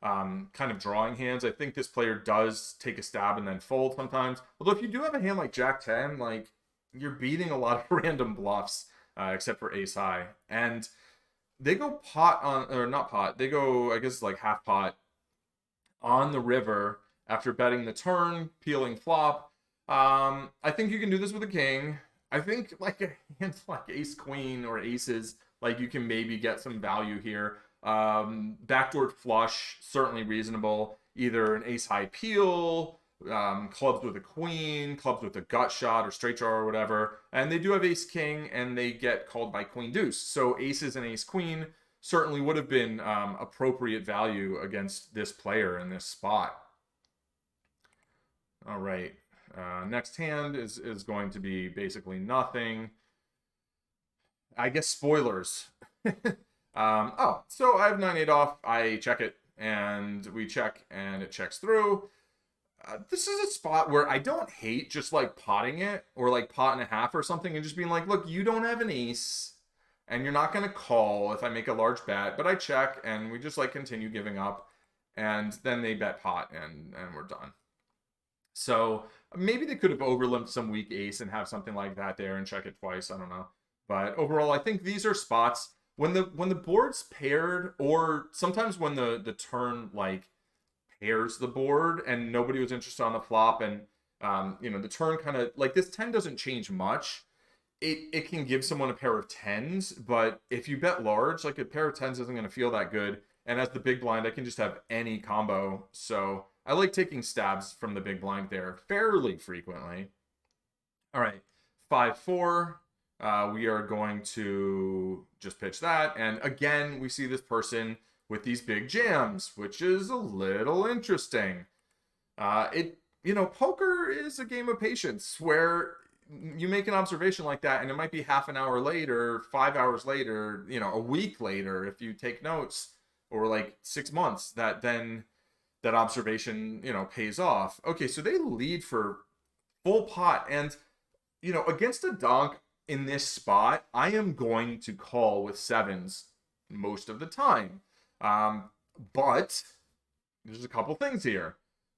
kind of drawing hands. I think this player does take a stab and then fold sometimes. Although if you do have a hand like Jack 10, like you're beating a lot of random bluffs, except for ace high. And they go pot on, or not pot, they go, I guess, like half pot on the river after betting the turn, peeling flop. I think you can do this with a king. I think like a hand like ace queen or aces, like you can maybe get some value here. Backdoor flush, certainly reasonable. Either an ace high peel, clubs with a queen, clubs with a gut shot or straight draw or whatever. And they do have ace king, and they get called by queen deuce. So aces and ace queen certainly would have been appropriate value against this player in this spot. All right. Next hand is going to be basically nothing. I guess spoilers. So I have 9-8 off. I check it, and we check, and it checks through. This is a spot where I don't hate just like potting it, or like pot and a half or something, and just being like, look, you don't have an ace, and you're not going to call if I make a large bet, but I check, and we just like continue giving up, and then they bet pot, and we're done. So maybe they could have overlimped some weak ace and have something like that there and check it twice. I don't know. But overall, I think these are spots when the board's paired, or sometimes when the turn like pairs the board and nobody was interested on the flop, and the turn kind of like this 10 doesn't change much. It can give someone a pair of 10s, but if you bet large, like a pair of 10s isn't going to feel that good. And as the big blind, I can just have any combo. So I like taking stabs from the big blind there fairly frequently. All right, 5-4. We are going to just pitch that. And again, we see this person with these big jams, which is a little interesting. Poker is a game of patience where you make an observation like that, and it might be half an hour later, 5 hours later, a week later, if you take notes, or like 6 months, that then that observation, pays off. Okay, so they lead for full pot, and, against a donk in this spot, I am going to call with 7s most of the time. But there's a couple things here.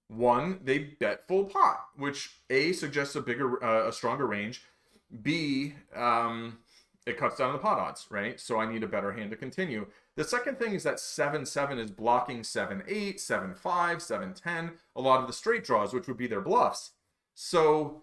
One, they bet full pot, which A, suggests a stronger range. B, it cuts down the pot odds, right? So I need a better hand to continue. The second thing is that 7-7 is blocking 7-8, 7-5, 7-10, a lot of the straight draws, which would be their bluffs. So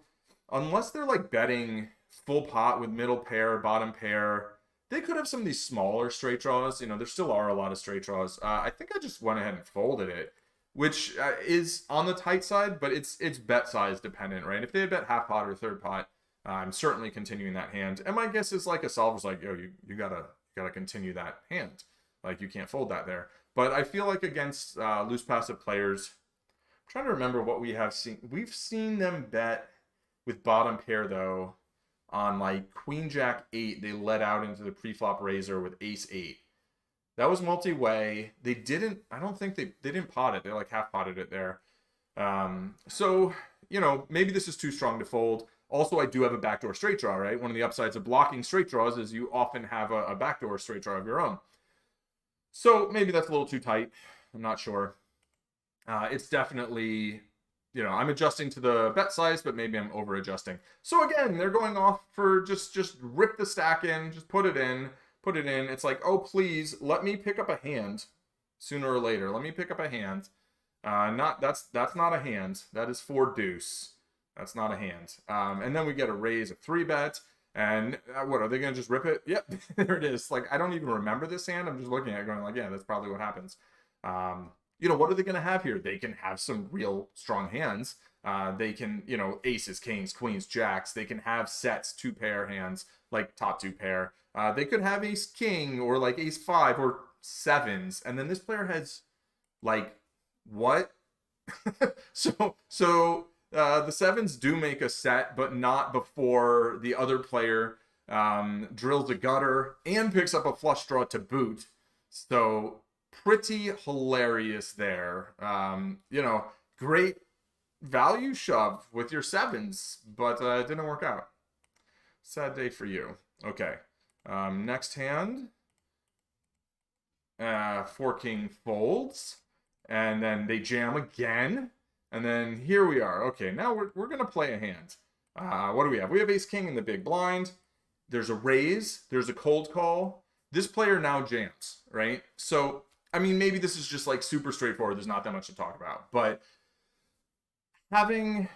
unless they're like betting full pot with middle pair, bottom pair, they could have some of these smaller straight draws. There still are a lot of straight draws. I think I just went ahead and folded it, which is on the tight side, but it's bet size dependent, right? If they had bet half pot or third pot, I'm certainly continuing that hand. And my guess is like a solver's like, yo, you gotta continue that hand. Like you can't fold that there. But I feel like against loose passive players, I'm trying to remember what we have seen. We've seen them bet with bottom pair though on like Queen Jack 8. They let out into the preflop raiser with Ace 8. That was multi-way. They didn't. I don't think they didn't pot it. They like half potted it there. So maybe this is too strong to fold. Also, I do have a backdoor straight draw, right? One of the upsides of blocking straight draws is you often have a backdoor straight draw of your own. So maybe that's a little too tight. I'm not sure. It's definitely, I'm adjusting to the bet size, but maybe I'm over adjusting. So again, they're going off for just rip the stack in, just put it in. It's like, oh, please let me pick up a hand sooner or later. Let me pick up a hand. That's not a hand. That is 4 deuce. That's not a hand. And then we get a raise, a 3-bet. And what, are they going to just rip it? Yep, there it is. Like, I don't even remember this hand. I'm just looking at it going like, yeah, that's probably what happens. You know, what are they going to have here? They can have some real strong hands. They can, you know, aces, kings, queens, jacks. They can have sets, 2-pair hands, like top 2-pair. They could have ace, king, or like ace 5 or 7s. And then this player has, like, what? so the 7s do make a set, but not before the other player drills a gutter and picks up a flush draw to boot. So pretty hilarious there. You know, great value shove with your 7s, but it didn't work out. Sad day for you. Okay. Next hand. 4-king folds. And then they jam again. And then here we are. Okay, now we're going to play a hand. What do we have? We have ace-king in the big blind. There's a raise. There's a cold call. This player now jams, right? So, I mean, maybe this is just like super straightforward. There's not that much to talk about. But having,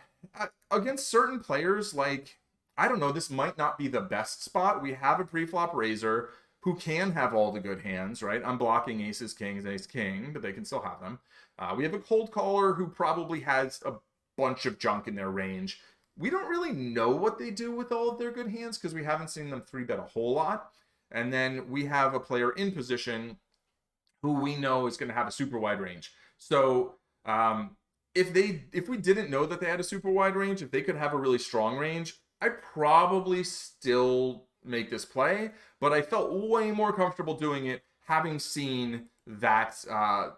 against certain players, like, I don't know, this might not be the best spot. We have a pre-flop raiser who can have all the good hands, right? I'm blocking aces, kings, ace, king, but they can still have them. We have a cold caller who probably has a bunch of junk in their range. We don't really know what they do with all of their good hands because we haven't seen them 3-bet a whole lot. And then we have a player in position who we know is going to have a super wide range. So if we didn't know that they had a super wide range, if they could have a really strong range, I'd probably still make this play, but I felt way more comfortable doing it having seen that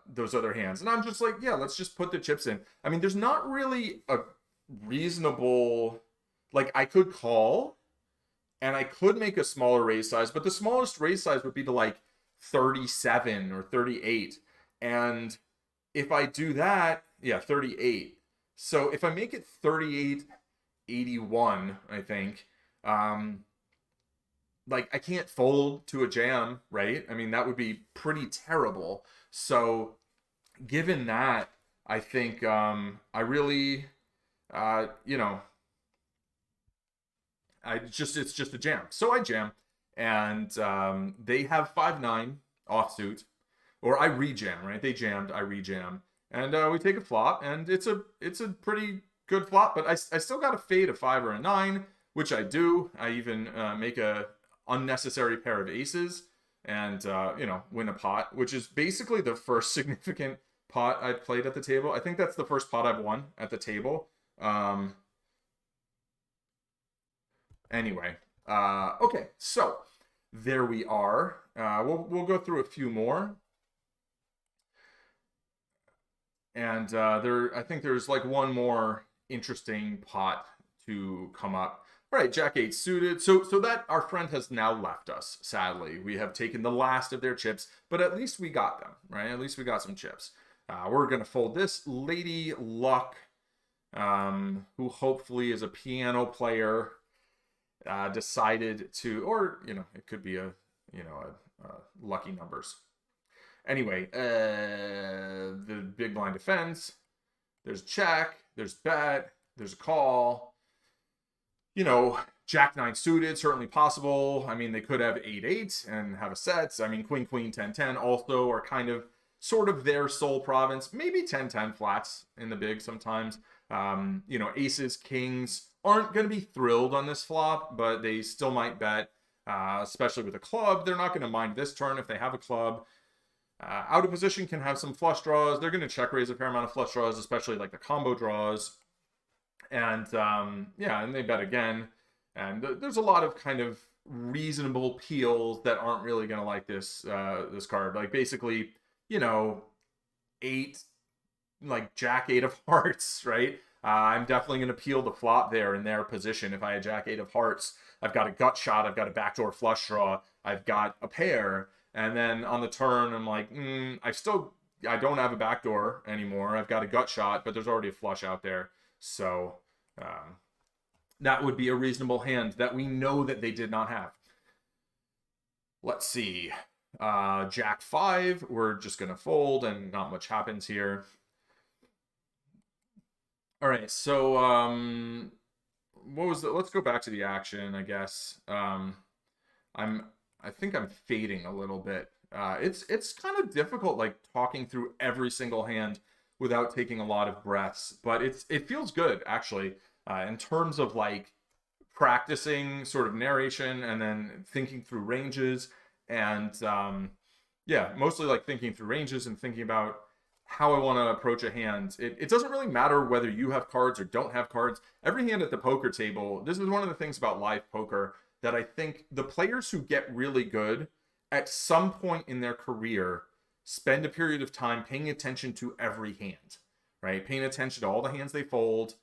those other hands. And I'm just like, yeah, let's just put the chips in. I mean, there's not really a reasonable, like, I could call and I could make a smaller raise size, but the smallest raise size would be to like 37 or 38. And if I do that, yeah, 38. So if I make it 38.81, I think, like, I can't fold to a jam, right? I mean, that would be pretty terrible. So given that, I think I really, you know, it's just a jam. So I jam, and they have 5-9 offsuit, or I rejam, right? They jammed, I rejam, and we take a flop, and it's a pretty good flop, but I still got to fade a 5 or a 9, which I do. I even make a unnecessary pair of aces and you know, win a pot, which is basically the first significant pot I've played at the table. I think that's the first pot I've won at the table. Anyway, okay, so there we are. We'll go through a few more, and I think there's like one more interesting pot to come up. All right, Jack 8 suited. So that our friend has now left us, sadly. We have taken the last of their chips, but at least we got them, right? At least we got some chips. We're going to fold this. Lady Luck, who hopefully is a piano player, decided to, or, you know, it could be a lucky numbers. Anyway, the big blind defends. There's check. There's bet. There's a call. You know, Jack 9 suited, certainly possible. I mean, they could have 8-8 and have a set. I mean, Queen 10-10 also are kind of sort of their sole province. Maybe 10-10 flats in the big sometimes. You know, aces, kings aren't going to be thrilled on this flop, but they still might bet, especially with a club. They're not going to mind this turn if they have a club. Out of position can have some flush draws. They're going to check raise a fair amount of flush draws, especially like the combo draws. And yeah, and they bet again. And there's a lot of kind of reasonable peels that aren't really going to like this this card. Like basically, you know, 8, like Jack 8 of hearts, right? I'm definitely going to peel the flop there in their position. If I had Jack 8 of hearts, I've got a gut shot, I've got a backdoor flush draw, I've got a pair. And then on the turn, I'm like, I don't have a backdoor anymore. I've got a gut shot, but there's already a flush out there. So that would be a reasonable hand that we know that they did not have. Let's see. Jack 5, we're just going to fold and not much happens here. All right, so what was the, let's go back to the action, I guess. I'm I think I'm fading a little bit. It's kind of difficult, like talking through every single hand without taking a lot of breaths, but it feels good actually, in terms of like practicing sort of narration and then thinking through ranges and yeah, mostly like thinking through ranges and thinking about how I want to approach a hand. It doesn't really matter whether you have cards or don't have cards. Every hand at the poker table, this is one of the things about live poker that I think the players who get really good at some point in their career spend a period of time paying attention to every hand, right? Paying attention to all the hands they fold,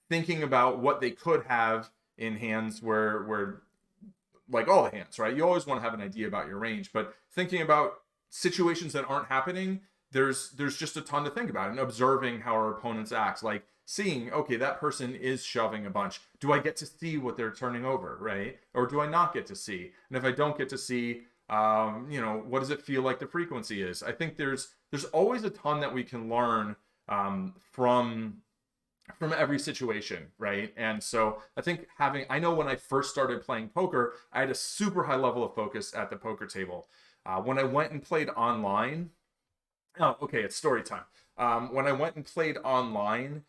thinking about what they could have in hands where like all the hands, right? You always want to have an idea about your range, but thinking about situations that aren't happening, there's just a ton to think about, and observing how our opponents act, like seeing, okay, that person is shoving a bunch. Do I get to see what they're turning over, right? Or do I not get to see? And if I don't get to see, what does it feel like the frequency is? I think there's always a ton that we can learn from every situation, right? And so I think I know when I first started playing poker, I had a super high level of focus at the poker table. When I went and played online, oh, okay, it's story time. When I went and played online,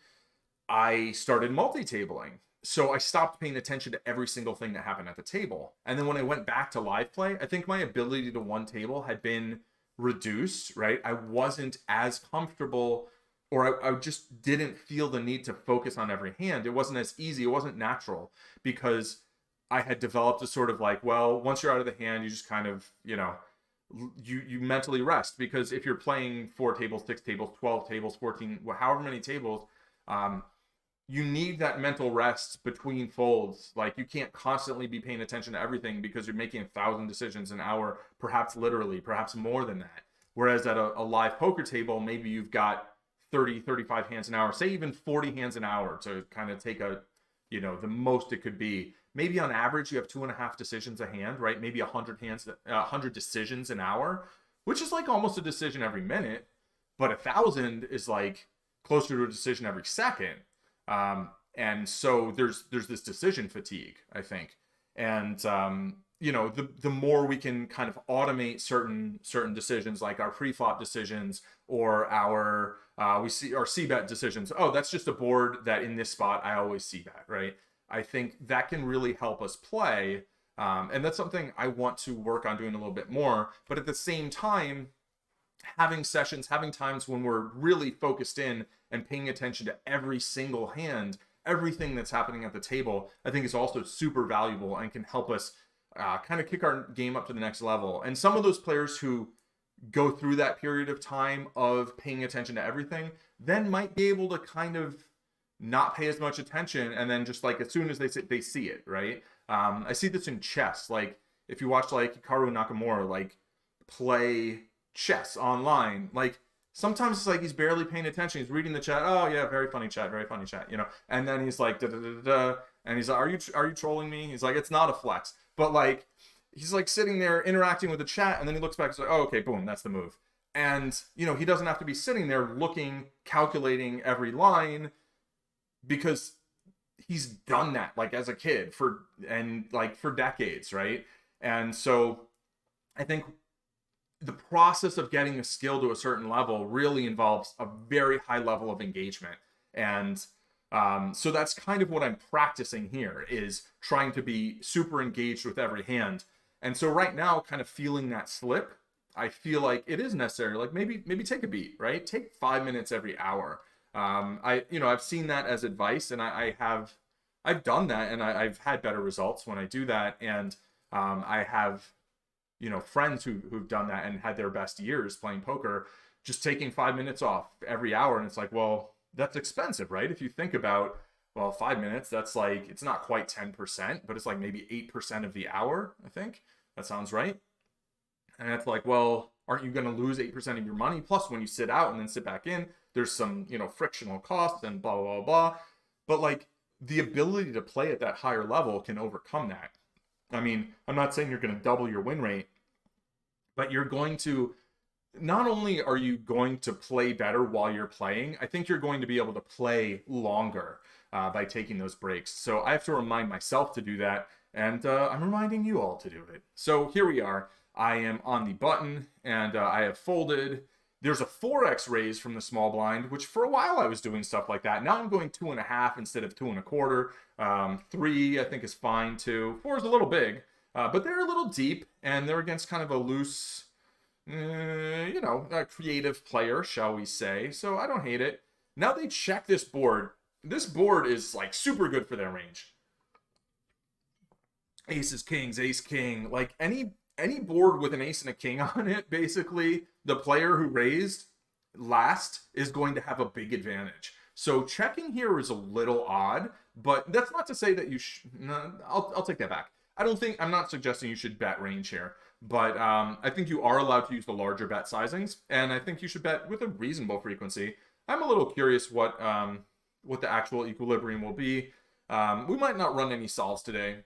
I started multi-tabling. So I stopped paying attention to every single thing that happened at the table. And then when I went back to live play, I think my ability to one table had been reduced, right? I wasn't as comfortable, or I just didn't feel the need to focus on every hand. It wasn't as easy. It wasn't natural, because I had developed a sort of like, well, once you're out of the hand, you just kind of, you mentally rest, because if you're playing 4 tables, 6 tables, 12 tables, 14, however many tables, you need that mental rest between folds. Like, you can't constantly be paying attention to everything because you're making 1,000 decisions an hour, perhaps literally, perhaps more than that. Whereas at a live poker table, maybe you've got 30, 35 hands an hour, say even 40 hands an hour to kind of take the most it could be. Maybe on average you have 2.5 decisions a hand, right? Maybe 100 decisions an hour, which is like almost a decision every minute. But 1,000 is like closer to a decision every second. And so there's this decision fatigue, I think. And the more we can kind of automate certain decisions, like our pre-flop decisions or our we see our c-bet decisions. Oh, that's just a board that in this spot I always c-bet, right? I think that can really help us play, and that's something I want to work on doing a little bit more. But at the same time, having sessions, having times when we're really focused in and paying attention to every single hand, everything that's happening at the table, I think is also super valuable and can help us kind of kick our game up to the next level. And some of those players who go through that period of time of paying attention to everything then might be able to kind of not pay as much attention, and then just like as soon as they see it, right? I see this in chess. Like, if you watch like Hikaru Nakamura like play chess online, like sometimes it's like he's barely paying attention. He's reading the chat. Oh yeah, very funny chat, and then he's like da da da da, and he's like, are you trolling me? He's like, it's not a flex, but like he's like sitting there interacting with the chat, and then he looks back and like, oh, okay, boom, that's the move. And he doesn't have to be sitting there looking, calculating every line, because he's done that like as a kid for decades, right? And so I think the process of getting a skill to a certain level really involves a very high level of engagement. And so that's kind of what I'm practicing here, is trying to be super engaged with every hand. And so right now, kind of feeling that slip, I feel like it is necessary. Like maybe take a beat, right? Take 5 minutes every hour. I've seen that as advice, and I've done that, and I've had better results when I do that. And I have friends who've done that and had their best years playing poker, just taking 5 minutes off every hour. And it's like, well, that's expensive, right? If you think about, well, 5 minutes, that's like, it's not quite 10%, but it's like maybe 8% of the hour, I think. That sounds right. And it's like, well, aren't you going to lose 8% of your money? Plus, when you sit out and then sit back in, there's some, frictional costs and blah, blah, blah. But like, the ability to play at that higher level can overcome that. I mean, I'm not saying you're going to double your win rate, but you're going to, not only are you going to play better while you're playing, I think you're going to be able to play longer by taking those breaks. So I have to remind myself to do that, and I'm reminding you all to do it. So here we are. I am on the button, and I have folded. There's a 4x raise from the small blind, which for a while I was doing stuff like that. Now I'm going 2.5 instead of 2.25. 3 I think is fine too. 4 is a little big, but they're a little deep, and they're against kind of a loose, a creative player, shall we say. So I don't hate it. Now they check this board. This board is like super good for their range. Aces, kings, ace, king, like any board with an ace and a king on it, basically the player who raised last is going to have a big advantage. So checking here is a little odd, but that's not to say that you should. No, I'll take that back. I'm not suggesting you should bet range here, but I think you are allowed to use the larger bet sizings, and I think you should bet with a reasonable frequency. I'm a little curious what the actual equilibrium will be. We might not run any solves today.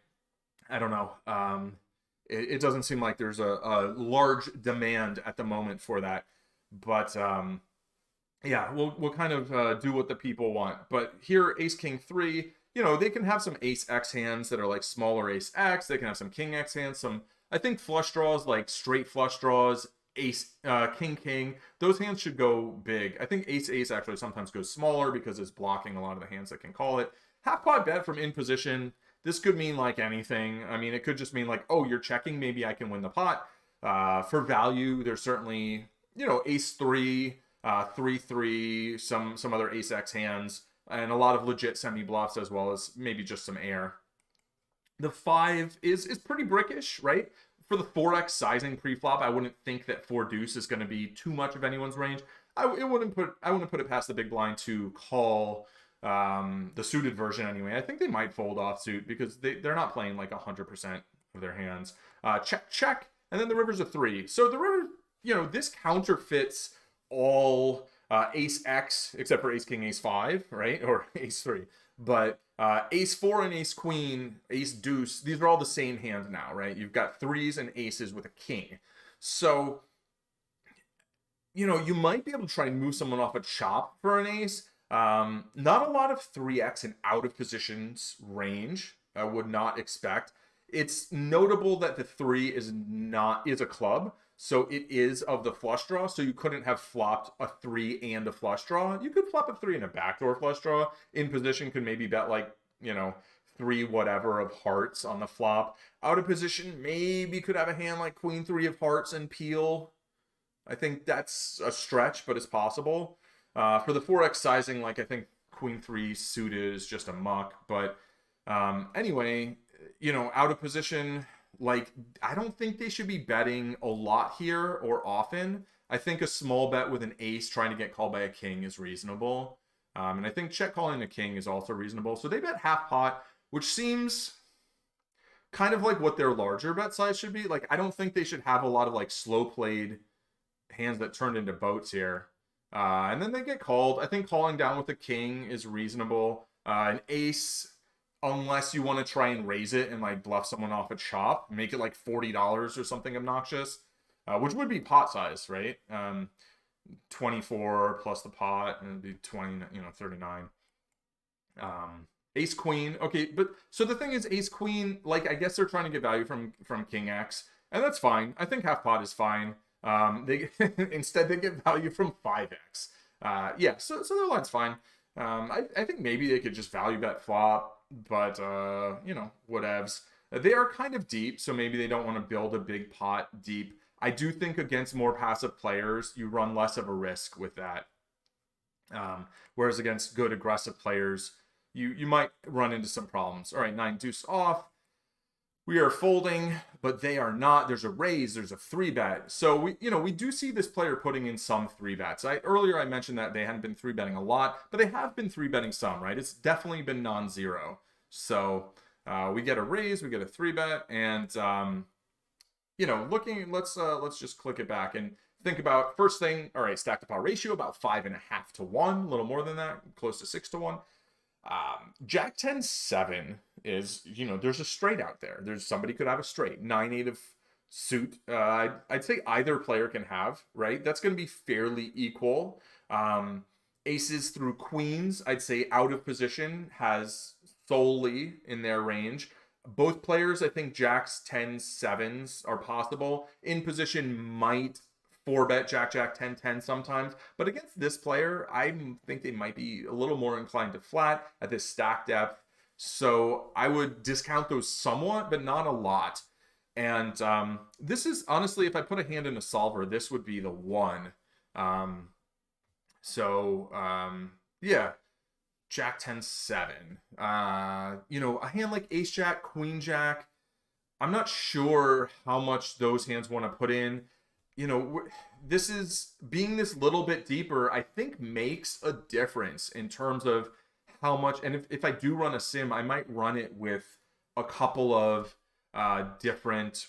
I don't know. It doesn't seem like there's a large demand at the moment for that, but yeah, we'll kind of do what the people want. But here, ace king 3, they can have some ace x hands that are like smaller ace x. They can have some king x hands, some, I think, flush draws, like straight flush draws, ace king. Those hands should go big. I think ace actually sometimes goes smaller because it's blocking a lot of the hands that can call it. Half pot bet from in position. This could mean like anything. I mean, it could just mean like, oh, you're checking, maybe I can win the pot. For value, there's certainly, ace 3, 3-3, some other ace x hands, and a lot of legit semi bluffs, as well as maybe just some air. The 5 is pretty brickish, right? For the 4x sizing pre-flop, I wouldn't think that 4 deuce is going to be too much of anyone's range. I wouldn't put it past the big blind to call the suited version anyway. I think they might fold offsuit because they're not playing like 100% of their hands. Check, and then the river's a 3. So the river, this counterfeits all ace x except for ace king, ace 5, right? Or ace 3. But ace 4 and ace queen, ace deuce, these are all the same hand now, right? You've got 3s and aces with a king. So, you might be able to try and move someone off a chop for an ace. Not a lot of 3x and out of positions range. I would not expect. It's notable that the 3 is a club, so it is of the flush draw. So you couldn't have flopped a 3 and a flush draw. You could flop a 3 and a backdoor flush draw. In position could maybe bet like 3 whatever of hearts on the flop. Out of position maybe could have a hand like queen 3 of hearts and peel. I think that's a stretch, but it's possible. For the 4x sizing, like I think queen 3 suited is just a muck. But anyway, out of position, like I don't think they should be betting a lot here or often. I think a small bet with an ace trying to get called by a king is reasonable. And I think check calling a king is also reasonable. So they bet half pot, which seems kind of like what their larger bet size should be. Like I don't think they should have a lot of like slow played hands that turned into boats here. And then they get called. I think calling down with a king is reasonable. An ace, unless you want to try and raise it and like bluff someone off a chop, make it like $40 or something obnoxious, which would be pot size, right? 24 plus the pot, and it'd be 20, 39. Ace queen, okay, but so the thing is, ace queen, like I guess they're trying to get value from king x, and that's fine. I think half pot is fine. Instead they get value from 5x. Yeah, so their line's fine. I think maybe they could just value bet flop, but whatevs. They are kind of deep, so maybe they don't want to build a big pot deep. I do think against more passive players, you run less of a risk with that. Whereas against good aggressive players, you might run into some problems. All right, 9 deuce off. We are folding, but they are not. There's a raise, there's a 3-bet. So we do see this player putting in some 3-bets. Earlier I mentioned that they hadn't been 3-betting a lot, but they have been 3-betting some, right? It's definitely been non-zero. So we get a raise, we get a 3-bet, and let's just click it back and think about first thing. All right, stack to pot ratio about 5.5 to 1, a little more than that, close to 6 to 1. Jack 10 7 is, there's a straight out there. There's somebody could have a straight. 9 8 of suit, I'd say either player can have, right? That's going to be fairly equal. Aces through queens, I'd say out of position has solely in their range. Both players, I think jacks, 10s, 7s are possible. In position might 4-bet jack, jack, 10, 10 sometimes. But against this player, I think they might be a little more inclined to flat at this stack depth. So I would discount those somewhat, but not a lot. And this is honestly, if I put a hand in a solver, this would be the one. Um, yeah, Jack 10 7. A hand like Ace Jack, Queen Jack, I'm not sure how much those hands want to put in. This is being this little bit deeper, I think makes a difference in terms of how much. And if I do run a sim, I might run it with a couple of different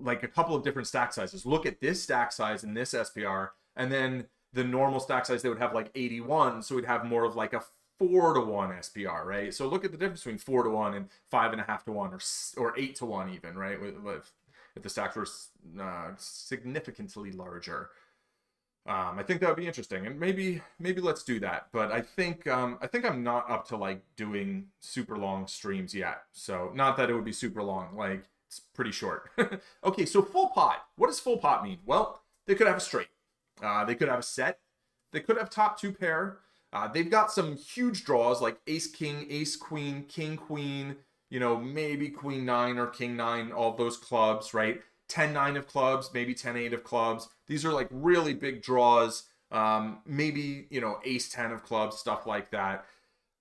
like a couple of different stack sizes. Look at this stack size in this SPR, and then the normal stack size they would have like 81, so we'd have more of like a 4-to-1 SPR, right? So look at the difference between 4-to-1 and 5.5-to-1, or 8-to-1 even, right? If the stacks were significantly larger. I think that would be interesting, and maybe let's do that. But I think I'm not up to like doing super long streams yet. So not that it would be super long, like it's pretty short. Okay, so full pot. What does full pot mean? Well, they could have a straight. They could have a set. They could have top 2 pair. They've got some huge draws like ace king, ace queen, king queen. Maybe queen 9 or king 9. All of those clubs, right? 10-9 of clubs, maybe 10-8 of clubs. These are like really big draws. Maybe, ace 10 of clubs, stuff like that.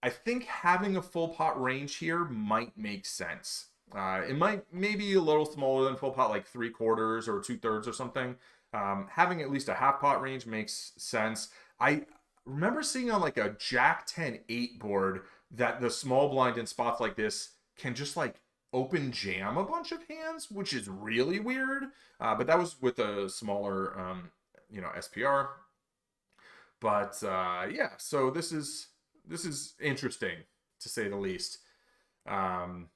I think having a full pot range here might make sense. It might maybe a little smaller than full pot, like 3/4 or 2/3 or something. Having at least a half pot range makes sense. I remember seeing on like a Jack 10-8 board that the small blind in spots like this can just like open jam a bunch of hands, which is really weird. But that was with a smaller, SPR. But yeah, so this is interesting to say the least. And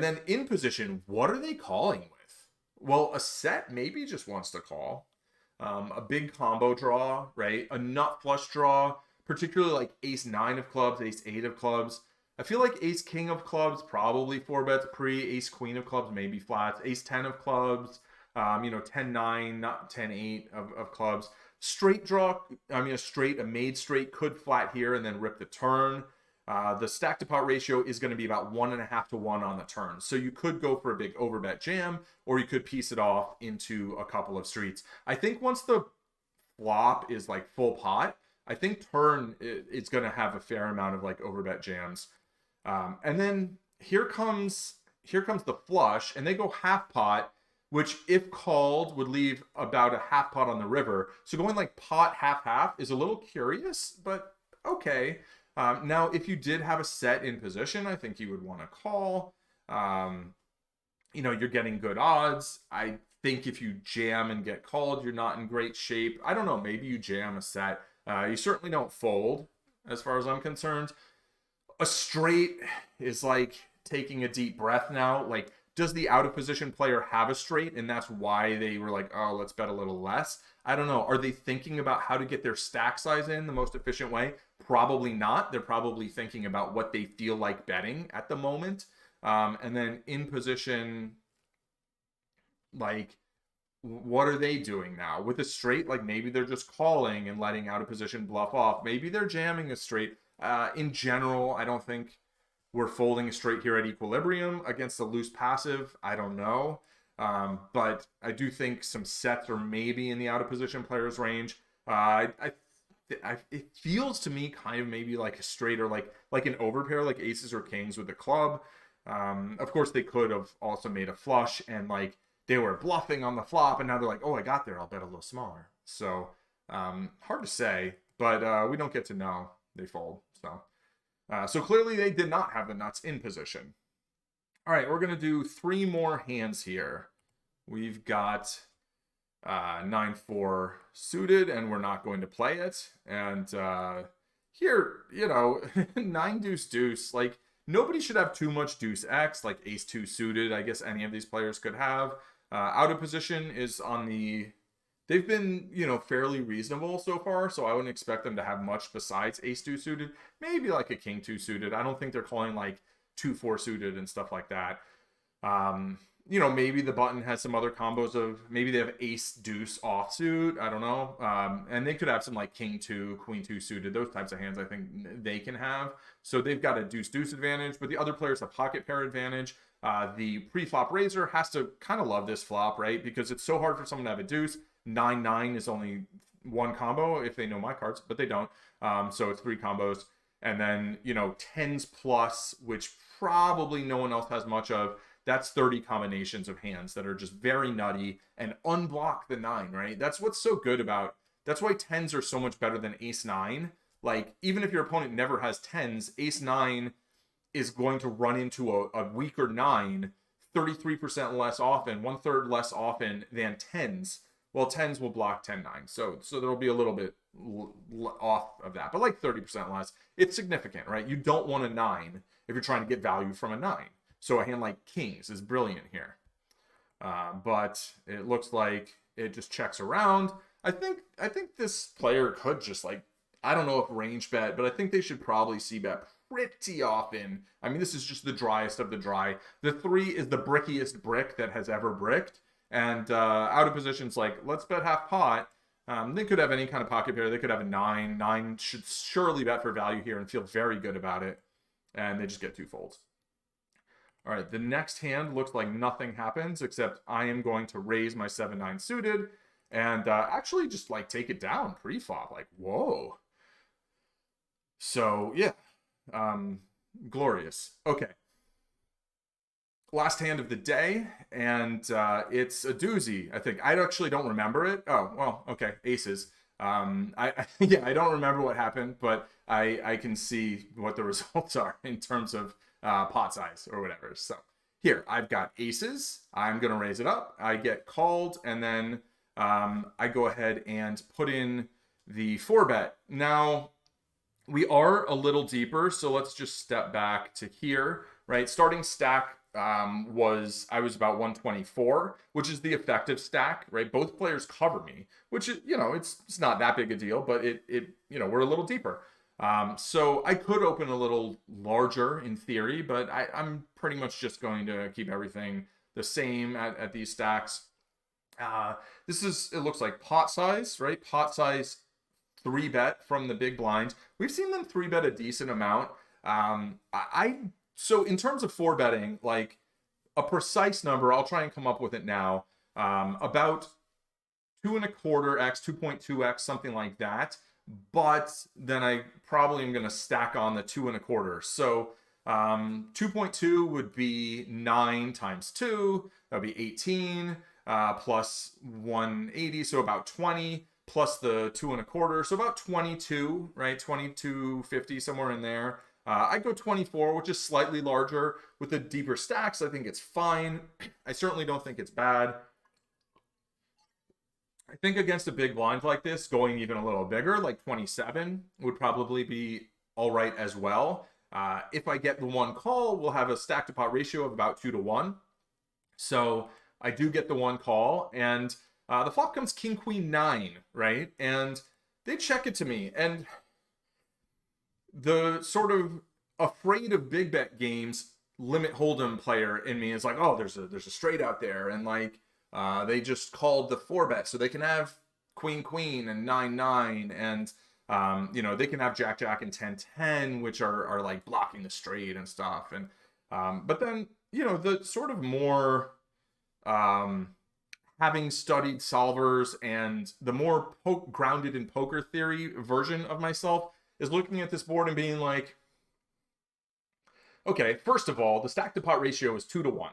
then in position, what are they calling with? Well, a set maybe just wants to call. A big combo draw, right? A nut flush draw, particularly like ace 9 of clubs, ace 8 of clubs. I feel like ace king of clubs probably 4-bets pre, ace queen of clubs maybe flats, ace 10 of clubs, 10-9, not 10-8 of clubs. Straight draw, a made straight could flat here and then rip the turn. The stack to pot ratio is going to be about 1.5-to-1 on the turn. So you could go for a big overbet jam, or you could piece it off into a couple of streets. I think once the flop is like full pot, I think turn it's going to have a fair amount of like overbet jams. And then here comes the flush, and they go half pot, which if called would leave about a half pot on the river. So going like pot half is a little curious, but okay. Now, if you did have a set in position, I think you would want to call. You're getting good odds. I think if you jam and get called, you're not in great shape. I don't know. Maybe you jam a set. You certainly don't fold, as far as I'm concerned. A straight is like taking a deep breath now. Like, does the out of position player have a straight, and that's why they were like, oh, let's bet a little less? I don't know. Are they thinking about how to get their stack size in the most efficient way? Probably not. They're probably thinking about what they feel like betting at the moment. And then in position, like, what are they doing now? With a straight, like maybe they're just calling and letting out of position bluff off. Maybe they're jamming a straight. In general, I don't think we're folding a straight here at equilibrium against a loose passive. I don't know. But I do think some sets are maybe in the out of position player's range. It feels to me kind of maybe like a straight or like an overpair, like aces or kings with the club. Of course, they could have also made a flush and like they were bluffing on the flop, and now they're like, oh, I got there. I'll bet a little smaller. So hard to say, but we don't get to know. They fold. So clearly they did not have the nuts in position. All right, we're going to do 3 more hands here. We've got 9-4 suited, and we're not going to play it. And here, 9 deuce deuce, like Nobody should have too much deuce X, like ace 2 suited. I guess any of these players could have. Out of position is on the... They've been, fairly reasonable so far, so I wouldn't expect them to have much besides ace 2 suited. Maybe like a king 2 suited. I don't think they're calling like 2-4 suited and stuff like that. Maybe the button has some other combos of, maybe they have ace deuce offsuit. I don't know. And they could have some like king 2, queen 2 suited. Those types of hands I think they can have. So they've got a deuce deuce advantage, but the other players have pocket pair advantage. The pre-flop raiser has to kind of love this flop, right? Because it's so hard for someone to have a deuce. 9-9 is only one combo if they know my cards, but they don't. So it's 3 combos. And then, tens plus, which probably no one else has much of. That's 30 combinations of hands that are just very nutty and unblock the 9, right? That's what's so good about... That's why tens are so much better than ace 9. Like, even if your opponent never has tens, ace 9 is going to run into a weaker 9 33% less often, 1/3 less often than tens. Well, tens will block 10-9. So there'll be a little bit off of that, but like 30% less. It's significant, right? You don't want a 9 if you're trying to get value from a 9. So a hand like kings is brilliant here. But it looks like it just checks around. I think this player could just like, I don't know if range bet, but I think they should probably c bet pretty often. I mean, this is just the driest of the dry. The 3 is the brickiest brick that has ever bricked. And out of positions, like, let's bet half pot. They could have any kind of pocket pair. They could have a 9. 9 should surely bet for value here and feel very good about it. And they just get 2 folds. All right, the next hand looks like nothing happens, except I am going to raise my 7-9 suited and actually just, like, take it down pre-flop. Like, whoa. So, yeah. Glorious. Okay. Last hand of the day, and it's a doozy, I think. I actually don't remember it. Oh, well, okay, aces. I don't remember what happened, but I can see what the results are in terms of pot size or whatever. So here, I've got aces. I'm going to raise it up. I get called, and then I go ahead and put in the 4-bet. Now, we are a little deeper, so let's just step back to here, right? Starting stack I was about 124, which is the effective stack, right? Both players cover me, which is, it's not that big a deal, but it we're a little deeper. So I could open a little larger in theory, but I'm pretty much just going to keep everything the same at these stacks. It looks like pot size, right? Pot size 3-bet from the big blind. We've seen them 3-bet a decent amount. So in terms of 4-betting, like a precise number, I'll try and come up with it now. About 2.25x, 2.2x, something like that. But then I probably am going to stack on the 2.25. So 2.2 would be 9 times 2. That would be 18 plus 180, so about 20 plus the 2.25, so about 22, right? 22.50, somewhere in there. I go 24, which is slightly larger. With the deeper stacks, I think it's fine. I certainly don't think it's bad. I think against a big blind like this, going even a little bigger, like 27, would probably be all right as well. If I get the 1 call, we'll have a stack to pot ratio of about 2-1. So I do get the 1 call, and the flop comes king, queen, 9, right? And they check it to me, and the sort of afraid of big bet games Limit Holdem player in me is like, oh, there's a straight out there, and like they just called the 4-bet, so they can have queen queen and 9-9, and they can have jack jack and 10-10, which are like blocking the straight and stuff. And but then the sort of more having studied solvers and the more grounded in poker theory version of myself is looking at this board and being like, okay, first of all, the stack to pot ratio is 2-1.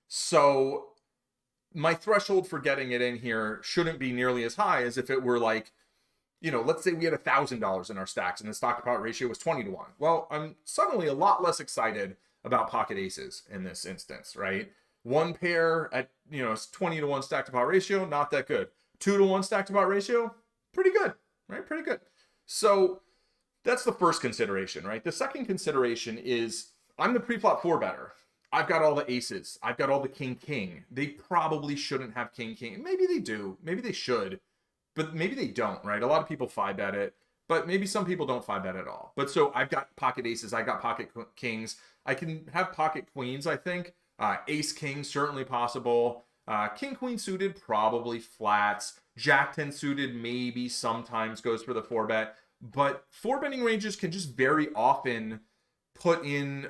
So my threshold for getting it in here shouldn't be nearly as high as if it were like, let's say we had $1,000 in our stacks and the stack to pot ratio was 20-1. Well, I'm suddenly a lot less excited about pocket aces in this instance, right? 1 pair at, 20-1 stack to pot ratio, not that good. 2-1 stack to pot ratio, pretty good, right? Pretty good. So That's the first consideration, right? The second consideration is I'm the pre-flop four better. I've got all the aces. I've got all the king king. They probably shouldn't have king king. Maybe they do. Maybe they should, but maybe they don't, right? A lot of people five bet it, but maybe some people don't five bet at all. But so I've got pocket aces. I got pocket kings. I can have pocket queens, I think. Ace king, certainly possible. King queen suited, probably flats. Jack 10 suited, maybe sometimes goes for the four bet. But four betting ranges can just very often put in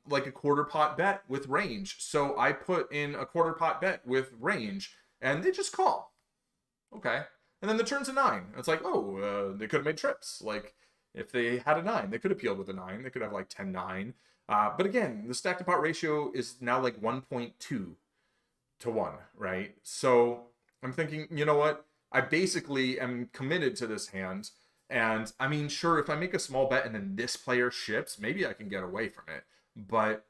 like a quarter pot bet with range. So I put in a quarter pot bet with range and they just call. Okay. And then the turn's a 9. It's like, oh, they could have made trips. Like if they had a 9, they could have peeled with a 9. They could have like 10-9. But again, the stack to pot ratio is now like 1.2 to 1, right? So I'm thinking, you know what? I basically am committed to this hand. And I mean, sure, if I make a small bet and then this player ships, maybe I can get away from it. But,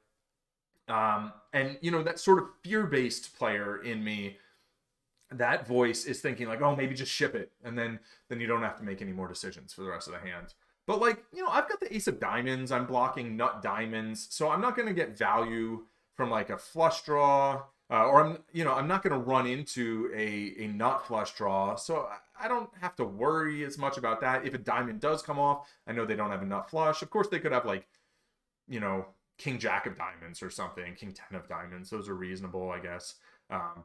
and you know, that sort of fear-based player in me, that voice is thinking like, oh, maybe just ship it. And then you don't have to make any more decisions for the rest of the hand. But like, you know, I've got the ace of diamonds. I'm blocking nut diamonds. So I'm not going to get value from like a flush draw. Or I'm not going to run into a nut flush draw, so I don't have to worry as much about that. If a diamond does come off, I know they don't have a nut flush. Of course, they could have like, you know, king jack of diamonds or something, king 10 of diamonds. Those are reasonable, I guess.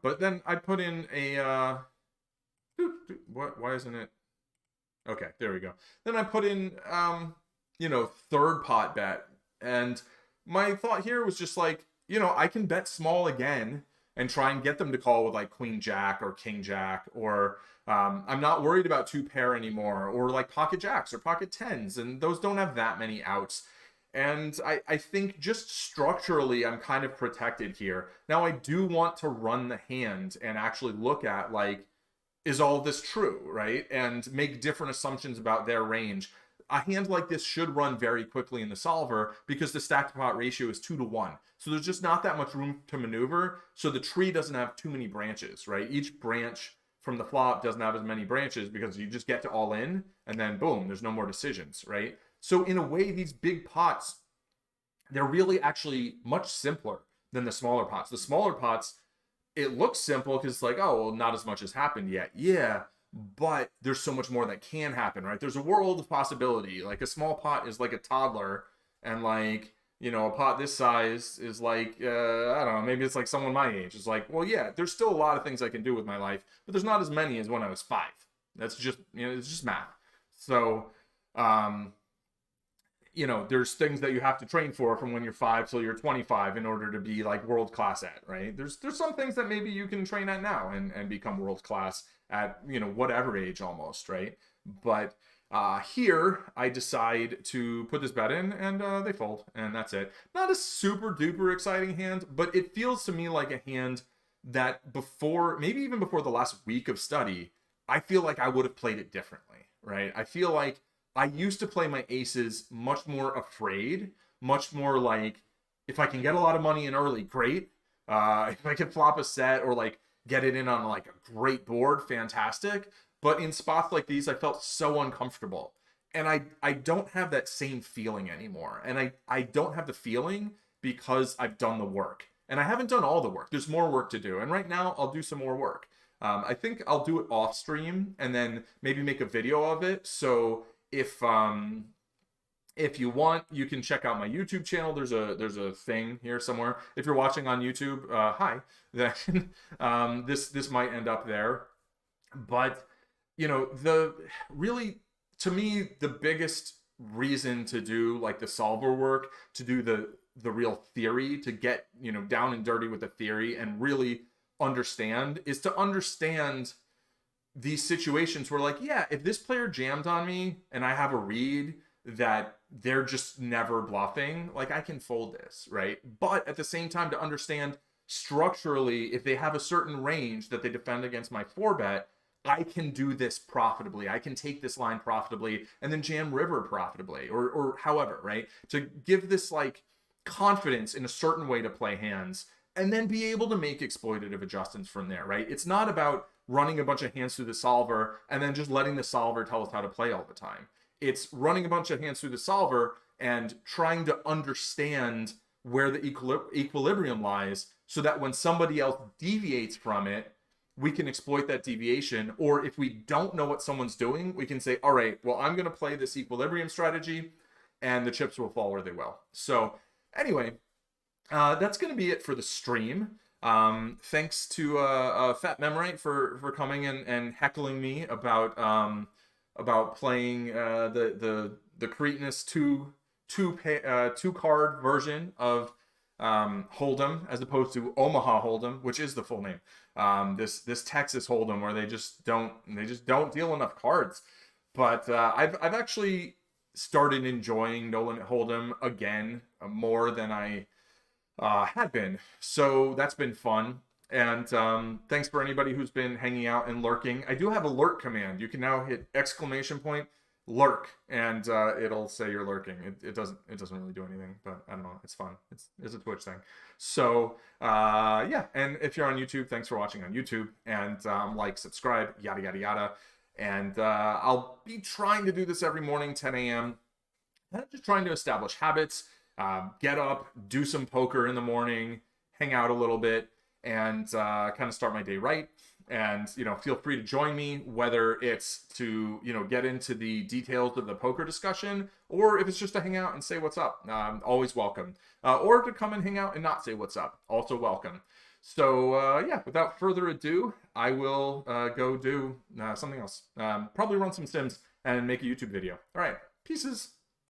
But then I put in a what? Why isn't it? Okay, there we go. Then I put in you know, third pot bet, and my thought here was just like, you know, I can bet small again and try and get them to call with like queen jack or king jack, or I'm not worried about two pair anymore, or like pocket jacks or pocket tens, and those don't have that many outs. And I think just structurally, I'm kind of protected here. Now, I do want to run the hand and actually look at like, is all this true, right? And make different assumptions about their range. A hand like this should run very quickly in the solver because the stack to pot ratio is 2 to 1. So there's just not that much room to maneuver. So the tree doesn't have too many branches, right? Each branch from the flop doesn't have as many branches because you just get to all in and then boom, there's no more decisions, right? So in a way, these big pots, they're really actually much simpler than the smaller pots. The smaller pots, it looks simple because it's like, oh, well, not as much has happened yet. Yeah, but there's so much more that can happen, right? There's a world of possibility. Like a small pot is like a toddler, and like, you know, a pot this size is like, I don't know, maybe it's like someone my age. It's like, well, yeah, there's still a lot of things I can do with my life, but there's not as many as when I was 5. That's just, you know, it's just math. So, you know, there's things that you have to train for from when you're 5 till you're 25 in order to be like world class at, right? There's some things that maybe you can train at now and become world class at, you know, whatever age almost, right? But here I decide to put this bet in and they fold and that's it. Not a super duper exciting hand, but it feels to me like a hand that before, maybe even before the last week of study, I feel like I would have played it differently, right? I feel like I used to play my aces much more afraid, much more like, if I can get a lot of money in early, great. If I can flop a set or like get it in on like a great board, fantastic. But in spots like these, I felt so uncomfortable. And I don't have that same feeling anymore. And I don't have the feeling because I've done the work. And I haven't done all the work. There's more work to do. And right now, I'll do some more work. I think I'll do it off stream and then maybe make a video of it. So if you want, you can check out my YouTube channel. There's a thing here somewhere. If you're watching on YouTube, hi. Then this might end up there. But you know, to me, the biggest reason to do like the solver work, to do the real theory, to get, you know, down and dirty with the theory and really understand, is to understand these situations where like, yeah, if this player jammed on me and I have a read that they're just never bluffing, like I can fold this, right? But at the same time, to understand structurally, if they have a certain range that they defend against my 4-bet, I can do this profitably. I can take this line profitably and then jam river profitably or however, right? To give this like confidence in a certain way to play hands and then be able to make exploitative adjustments from there, right? It's not about running a bunch of hands through the solver and then just letting the solver tell us how to play all the time. It's running a bunch of hands through the solver and trying to understand where the equilibrium lies, so that when somebody else deviates from it, we can exploit that deviation. Or if we don't know what someone's doing, we can say, all right, well, I'm going to play this equilibrium strategy and the chips will fall where they will. So anyway, that's going to be it for the stream. Thanks to Fat Memorite for coming and heckling me about playing the Cretinous two card version of Hold'em, as opposed to Omaha Hold'em, which is the full name. This Texas Hold'em, where they just don't deal enough cards. But I've actually started enjoying No Limit Hold'em again more than I had been. So that's been fun. And thanks for anybody who's been hanging out and lurking. I do have a lurk command. You can now hit !lurk, and it'll say you're lurking. It doesn't really do anything, but I don't know. It's fun. It's a Twitch thing. So yeah. And if you're on YouTube, thanks for watching on YouTube, and like, subscribe, yada yada yada. And I'll be trying to do this every morning, 10 a.m. I'm just trying to establish habits. Get up, do some poker in the morning, hang out a little bit, and kind of start my day right. And, feel free to join me, whether it's to, get into the details of the poker discussion, or if it's just to hang out and say what's up. Always welcome. Or to come and hang out and not say what's up. Also welcome. So, yeah, without further ado, I will go do something else. Probably run some Sims and make a YouTube video. All right, pieces.